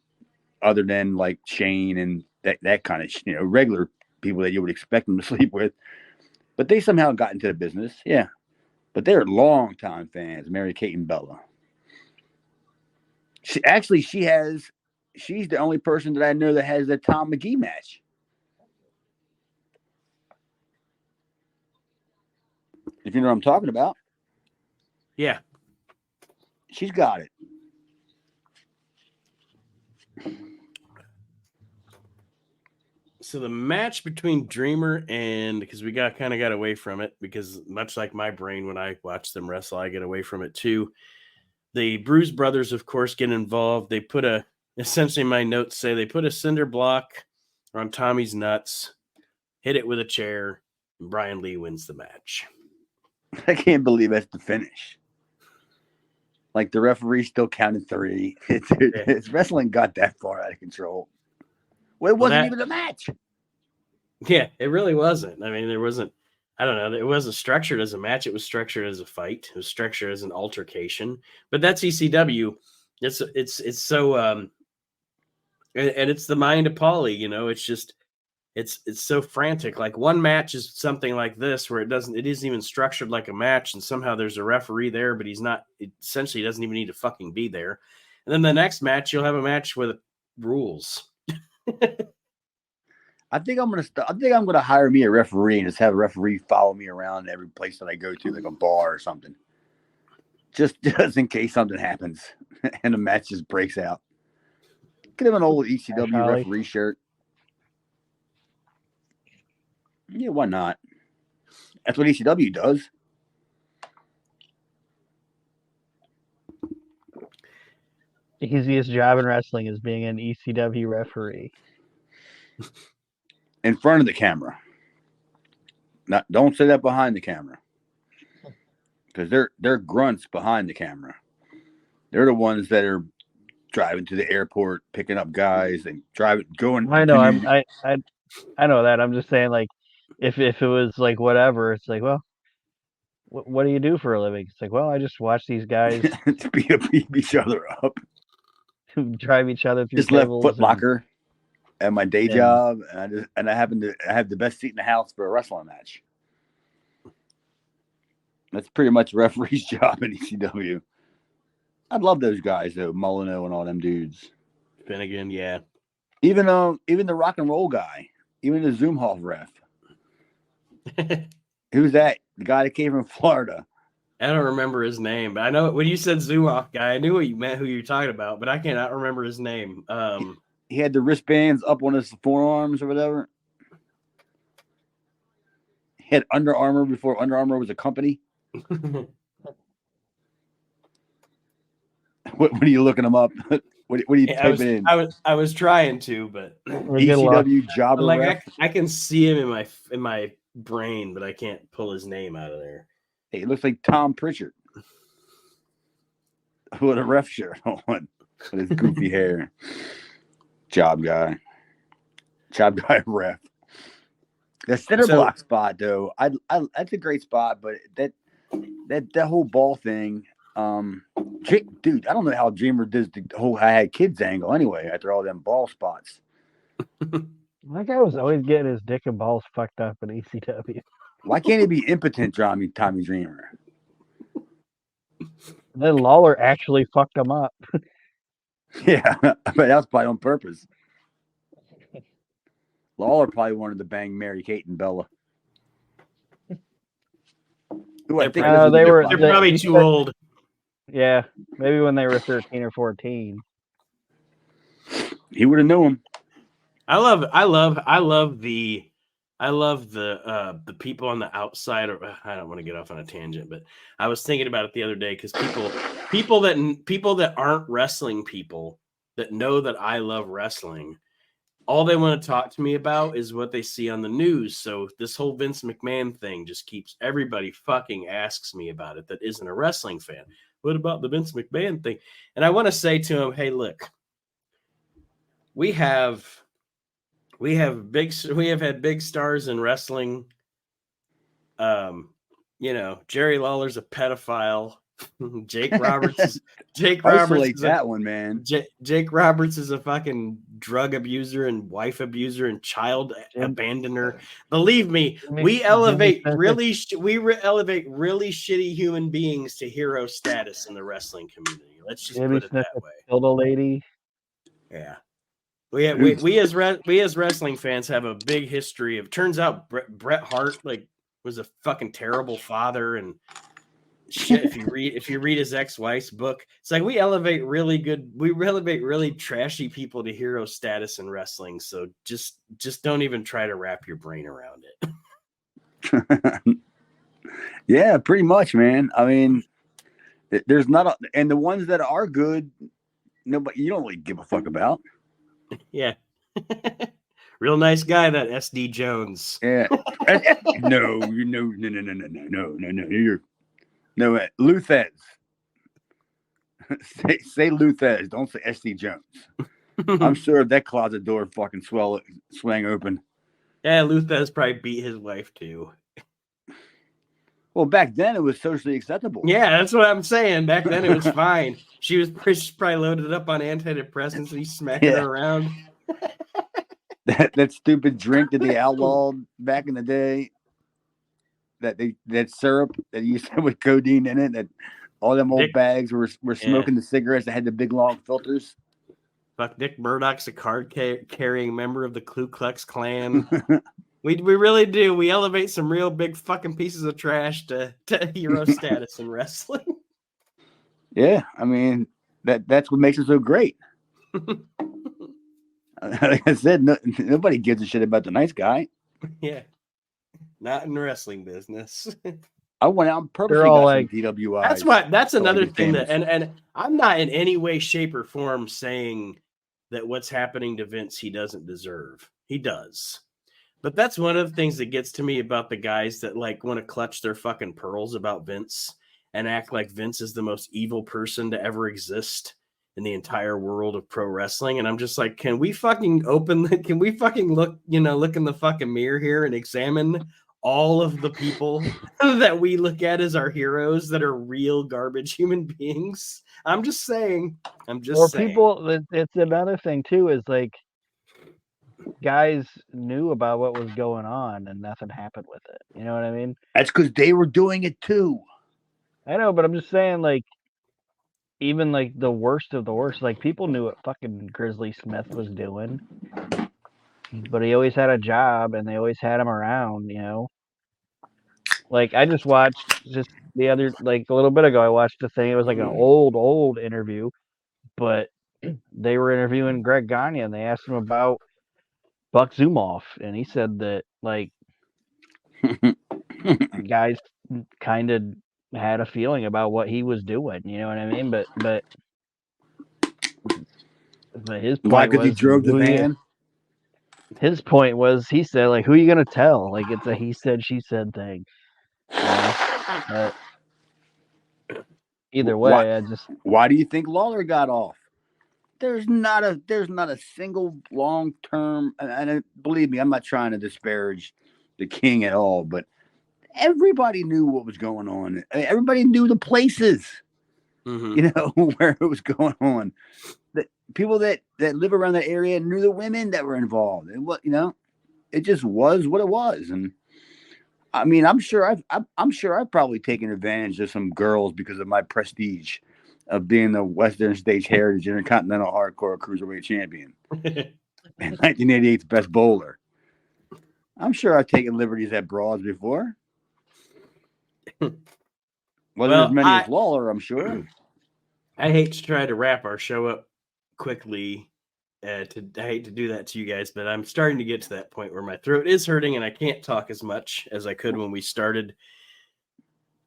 other than like Shane and that kind of regular people that you would expect them to sleep with. But they somehow got into the business, yeah. But they're longtime fans, Mary Kate and Bella. She's the only person that I know that has the Tom McGee match. If you know what I'm talking about. Yeah. She's got it. So the match between Dreamer and, because we got away from it, because much like my brain when I watch them wrestle, I get away from it too. The Bruise Brothers, of course, get involved. They put essentially my notes say they put a cinder block on Tommy's nuts, hit it with a chair, and Brian Lee wins the match. I can't believe that's the finish. Like, the referee still counted 3. It's wrestling got that far out of control. Well, it wasn't even a match. Yeah, it really wasn't. I mean, there wasn't, I don't know, it wasn't structured as a match. It was structured as a fight. It was structured as an altercation. But that's ECW. It's so and it's the mind of Paulie, it's just it's so frantic. Like, one match is something like this where it isn't even structured like a match, and somehow there's a referee there, but essentially he doesn't even need to fucking be there. And then the next match, you'll have a match with rules. I think I'm gonna hire me a referee and just have a referee follow me around every place that I go to, like a bar or something, just in case something happens and the match just breaks out. Get him an old ECW referee shirt. Yeah, why not? That's what ECW does. The easiest job in wrestling is being an ECW referee. In front of the camera. Don't say that behind the camera. Because they're grunts behind the camera. They're the ones that are driving to the airport, picking up guys and going. I know. I know that. I'm just saying, like, if it was like whatever, it's like, well, what do you do for a living? It's like, well, I just watch these guys to beat each other up, drive each other through. Just left Foot Locker at my day job, and I have the best seat in the house for a wrestling match. That's pretty much a referee's job in ECW. I love those guys though, Molyneux and all them dudes. Finnegan, yeah. Even the rock and roll guy, even the Zoomhoff ref. Who's that? The guy that came from Florida. I don't remember his name, but I know when you said Zoomhoff guy, I knew what you meant, who you were talking about, but I cannot remember his name. He had the wristbands up on his forearms or whatever. He had Under Armour before Under Armour was a company. What are you looking him up? What are you typing in? I was trying to, but ECW jobber ref. I can see him in my brain, but I can't pull his name out of there. Hey, it looks like Tom Pritchard with a ref shirt on with his goofy hair. Job guy ref. The center block spot though, I that's a great spot, but that whole ball thing, Dude, I don't know how Dreamer does the whole I had kids angle anyway after all them ball spots. That guy was always getting his dick and balls fucked up in ECW. Why can't he be impotent, Tommy Dreamer? And then Lawler actually fucked him up. Yeah, but that was probably on purpose. Lawler probably wanted to bang Mary Kate and Bella. Ooh, I think they're probably too old. Yeah, maybe when they were 13 or 14. He would have known him. I love the people on the outside. I don't want to get off on a tangent, but I was thinking about it the other day because people that aren't wrestling people that know that I love wrestling, all they want to talk to me about is what they see on the news. So this whole Vince McMahon thing just keeps everybody fucking asks me about it that isn't a wrestling fan. What about the Vince McMahon thing? And I want to say to him, hey, look, we have had big stars in wrestling. Jerry Lawler's a pedophile. Jake Roberts is that one, man. Jake Roberts is a fucking drug abuser and wife abuser and child abandoner. Believe me, we elevate really shitty human beings to hero status in the wrestling community. Let's just put it that way. Dildo lady. Yeah. We as wrestling fans have a big history of. Turns out Bret Hart was a fucking terrible father and shit. If you read his ex-wife's book, it's like we elevate really trashy people to hero status in wrestling. So just don't even try to wrap your brain around it. Yeah, pretty much, man. I mean, there's and the ones that are good, nobody you don't really give a fuck about. Yeah. Real nice guy, that SD Jones. Yeah. No. You're Luthez. say Luthez. Don't say SD Jones. I'm sure that closet door fucking swang open. Yeah, Luthez probably beat his wife too. Well, back then it was socially acceptable. Yeah, that's what I'm saying. Back then it was fine. She's probably loaded up on antidepressants and he's smacking her around. That stupid drink that they outlawed back in the day. That syrup that you said with codeine in it. That all them old bags were smoking the cigarettes that had the big long filters. Fuck, Dick Murdoch's a card carrying member of the Ku Klux Klan. We really do. We elevate some real big fucking pieces of trash to hero status in wrestling. Yeah, I mean that's what makes it so great. Like I said, nobody gives a shit about the nice guy. Yeah, not in the wrestling business. I went out and purposely got some DWIs. That's another thing that, and I'm not in any way, shape, or form saying that what's happening to Vince he doesn't deserve. He does. But that's one of the things that gets to me about the guys that want to clutch their fucking pearls about Vince and act like Vince is the most evil person to ever exist in the entire world of pro wrestling. And I'm just like, can we fucking look in the fucking mirror here and examine all of the people that we look at as our heroes that are real garbage human beings? I'm just saying. People, it's another thing too, is guys knew about what was going on and nothing happened with it. You know what I mean? That's because they were doing it too. I know, but I'm just saying, even the worst of the worst, people knew what fucking Grizzly Smith was doing, but he always had a job and they always had him around, I just watched the other, a little bit ago, I watched the thing. It was an old interview, but they were interviewing Greg Gagne and they asked him about Buck Zumoff, and he said that guys kind of had a feeling about what he was doing. You know what I mean? But his point why? Because he drove the van. His point was, he said, who are you gonna tell? It's a he said she said thing. But either way, why do you think Lawler got off? There's not a single long term, and believe me, I'm not trying to disparage the King at all, but everybody knew what was going on. Everybody knew the places. you know, where it was going on. The people that live around that area knew the women that were involved, and what, you know, it just was what it was. And I mean, I'm sure I've probably taken advantage of some girls because of my prestige of being the Western States Heritage Intercontinental Hardcore Cruiserweight Champion and 1988's best bowler. I'm sure I've taken liberties at broads before. Wasn't as many as Lawler, I'm sure. I hate to try to wrap our show up quickly. I hate to do that to you guys, but I'm starting to get to that point where my throat is hurting and I can't talk as much as I could when we started.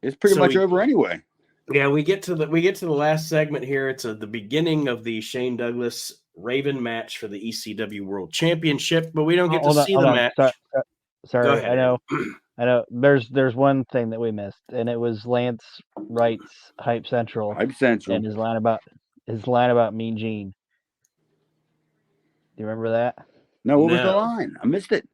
It's pretty much over anyway. Yeah, we get to the last segment here. It's the beginning of the Shane Douglas Raven match for the ECW World Championship, but we don't get to see the match. Sorry, Go ahead, I know. There's one thing that we missed, and it was Lance Wright's Hype Central. And his line about Mean Gene. Do you remember that? No, what was the line? I missed it.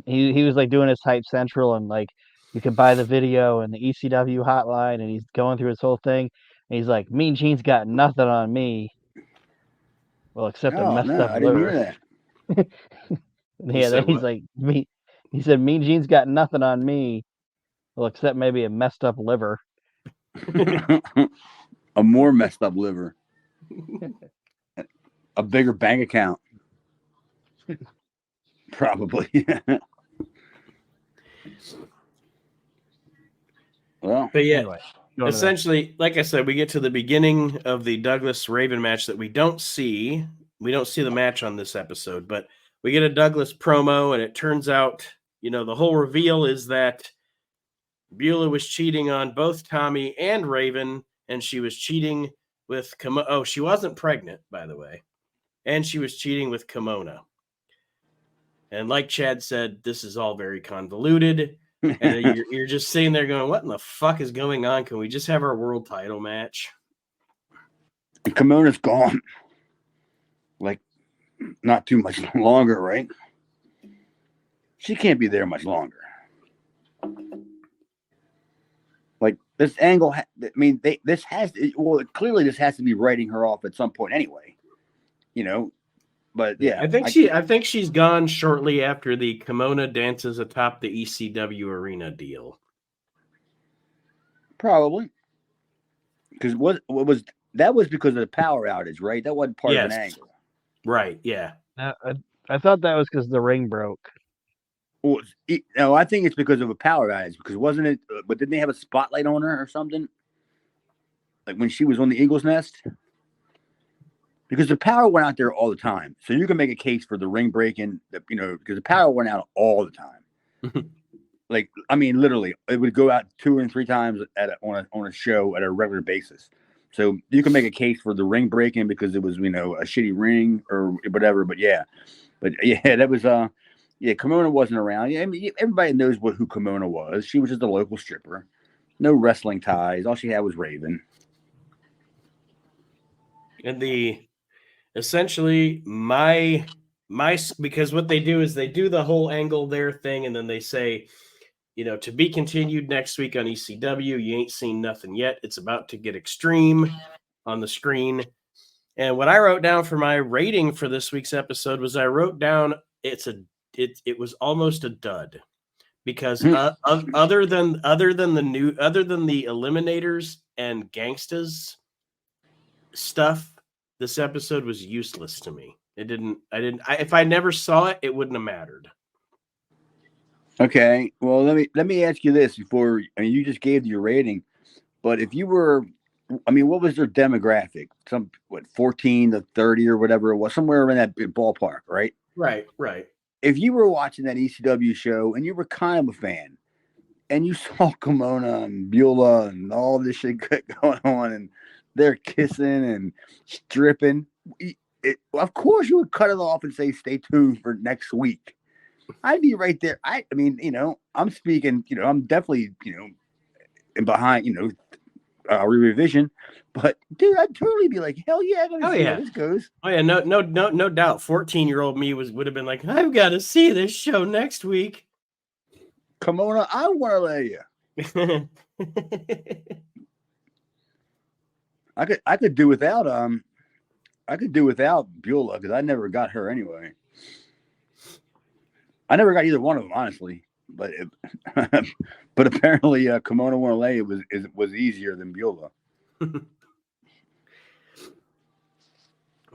He was like doing his Hype Central, and like you could buy the video and the ECW hotline, and he's going through his whole thing, and he's like, Mean Gene's got nothing on me. Well, except a messed up liver. I didn't hear that. Yeah, then he's like, he said, Mean Gene's got nothing on me. Well, except maybe a messed up liver. A more messed up liver. A bigger bank account. Probably. Well, but yeah, anyway, essentially, like I said, we get to the beginning of the Douglas Raven match that we don't see. We don't see the match on this episode, but we get a Douglas promo, and it turns out, you know, the whole reveal is that Beulah was cheating on both Tommy and Raven, and she was cheating with she wasn't pregnant, by the way, and she was cheating with Kimona. And like Chad said, this is all very convoluted, and you're just sitting there going, "What in the fuck is going on? Can we just have our world title match?" And Kimona's gone. Like, not too much longer, right? She can't be there much longer. Like, this angle, clearly this has to be writing her off at some point anyway, you know. But yeah, I think she's gone shortly after the Kimona dances atop the ECW arena deal. Probably, because that was because of the power outage, right? That wasn't part of an angle, right? Yeah. I thought that was because the ring broke. Well, no, I think it's because of a power outage. Because wasn't it? But didn't they have a spotlight on her or something? Like when she was on the Eagle's Nest. Because the power went out there all the time, so you can make a case for the ring breaking. You know, because the power went out all the time. Like, I mean, literally, it would go out 2 and 3 times on a show at a regular basis. So you can make a case for the ring breaking because it was, you know, a shitty ring or whatever. But yeah, that was Kimona wasn't around. Yeah, I mean, everybody knows who Kimona was. She was just a local stripper, no wrestling ties. All she had was Raven. And essentially because what they do is they do the whole angle there thing, and then they say, you know, to be continued next week on ECW. You ain't seen nothing yet. It's about to get extreme on the screen. And what I wrote down for my rating for this week's episode was I wrote down it was almost a dud, because other than the Eliminators and Gangstas stuff, this episode was useless to me. If I never saw it, it wouldn't have mattered. Okay, well, let me ask you this before. I mean, you just gave your rating, but if you were, I mean, what was their demographic? 14 to 30 or whatever it was, somewhere in that ballpark, right? Right. If you were watching that ECW show and you were kind of a fan, and you saw Kimona and Beulah and all this shit going on, and they're kissing and stripping, of course you would cut it off and say, "Stay tuned for next week." I'd be right there. I mean, you know, I'm speaking, you know, I'm definitely, you know, behind, you know, revision, but dude, I'd totally be like, hell yeah, I gotta see how this goes. Oh yeah, no doubt. 14-year-old me would have been like, I've got to see this show next week. Kimona, I want to lay you. I could do without Beulah because I never got her anyway. I never got either one of them, honestly. But but apparently, Kimono 1LA was easier than Beulah.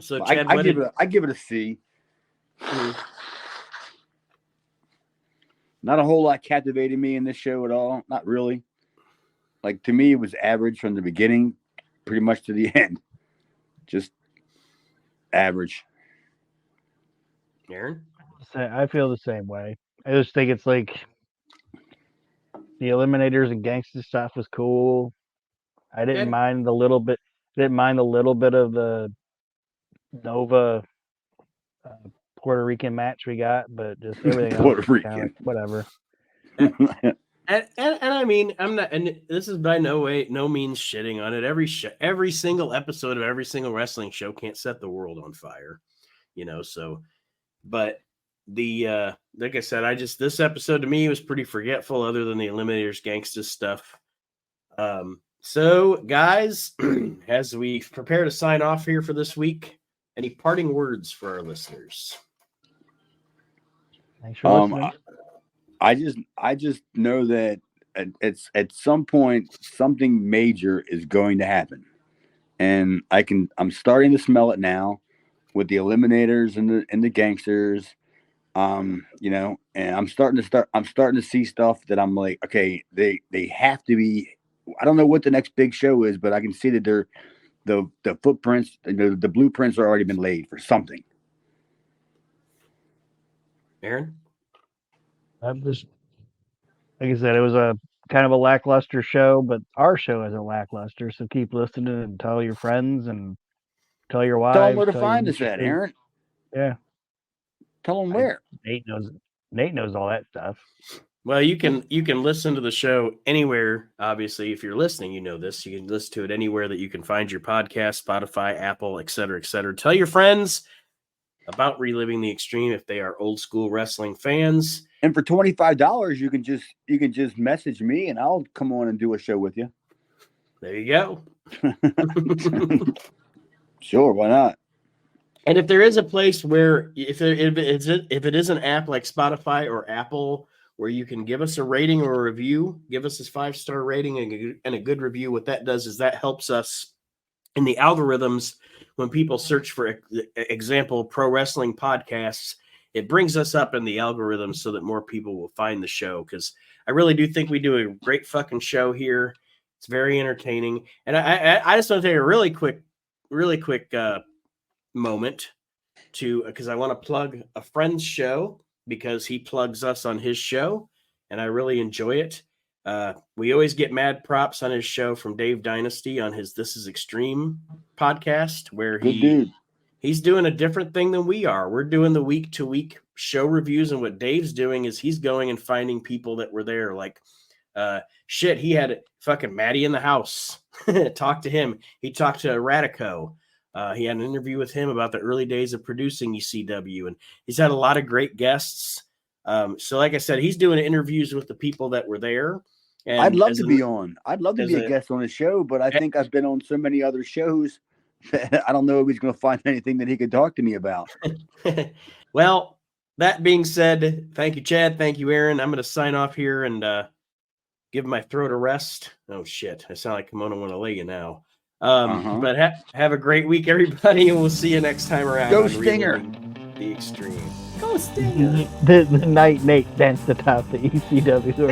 So Chad, I give it a C. Not a whole lot captivated me in this show at all. Not really. Like, to me, it was average from the beginning, pretty much to the end. Just average. Aaron? I feel the same way. I just think it's like the Eliminators and gangster stuff was cool. I didn't mind the little bit. Didn't mind a little bit of the Nova Puerto Rican match we got, but just everything Puerto else, Rican, kind of whatever. And I mean, I'm not, and this is by no means shitting on it. Every single episode of every single wrestling show can't set the world on fire, So, but like I said, this episode to me was pretty forgetful, other than the Eliminators gangsta stuff. So, guys, as we prepare to sign off here for this week, any parting words for our listeners? Thanks for listening. I just know that it's at some point something major is going to happen, and I'm starting to smell it now with the Eliminators and the gangsters, and I'm starting to see stuff that I'm like, okay, they have to be. I don't know what the next big show is, but I can see that the footprints, the blueprints are already been laid for something. Aaron? I'm just, like I said, it was a kind of a lackluster show, but our show isn't lackluster. So keep listening and tell your friends and tell your wives. Tell them where to find us at, Aaron. Yeah. Tell them where. Nate knows all that stuff. Well, you can listen to the show anywhere. Obviously, if you're listening, you know this. You can listen to it anywhere that you can find your podcast, Spotify, Apple, et cetera, et cetera. Tell your friends about Reliving the Extreme if they are old school wrestling fans. And for $25, you can just message me and I'll come on and do a show with you. There you go. Sure, why not? And if there is a place where if it is an app like Spotify or Apple where you can give us a rating or a review, give us a 5-star rating and a good review, what that does is that helps us in the algorithms when people search for example pro wrestling podcasts. It brings us up in the algorithm so that more people will find the show, because I really do think we do a great fucking show here. It's very entertaining. And I just want to take a really quick moment because I want to plug a friend's show because he plugs us on his show, and I really enjoy it. We always get mad props on his show from Dave Dynasty on his This Is Extreme podcast, where he's doing a different thing than we are. We're doing the week-to-week show reviews, and what Dave's doing is he's going and finding people that were there. Like, he had fucking Maddie in the house. Talk to him. He talked to Radico. He had an interview with him about the early days of producing ECW, and he's had a lot of great guests. So like I said, he's doing interviews with the people that were there. And I'd love to be on. I'd love to be a guest on his show, but I think I've been on so many other shows that I don't know if he's going to find anything that he could talk to me about. Well, that being said, thank you, Chad. Thank you, Aaron. I'm going to sign off here and give my throat a rest. Oh, shit. I sound like Kimono want to lay you now. But have a great week, everybody, and we'll see you next time around. Go Stinger! The Extreme. Go Stinger! The night Nate danced atop the ECW.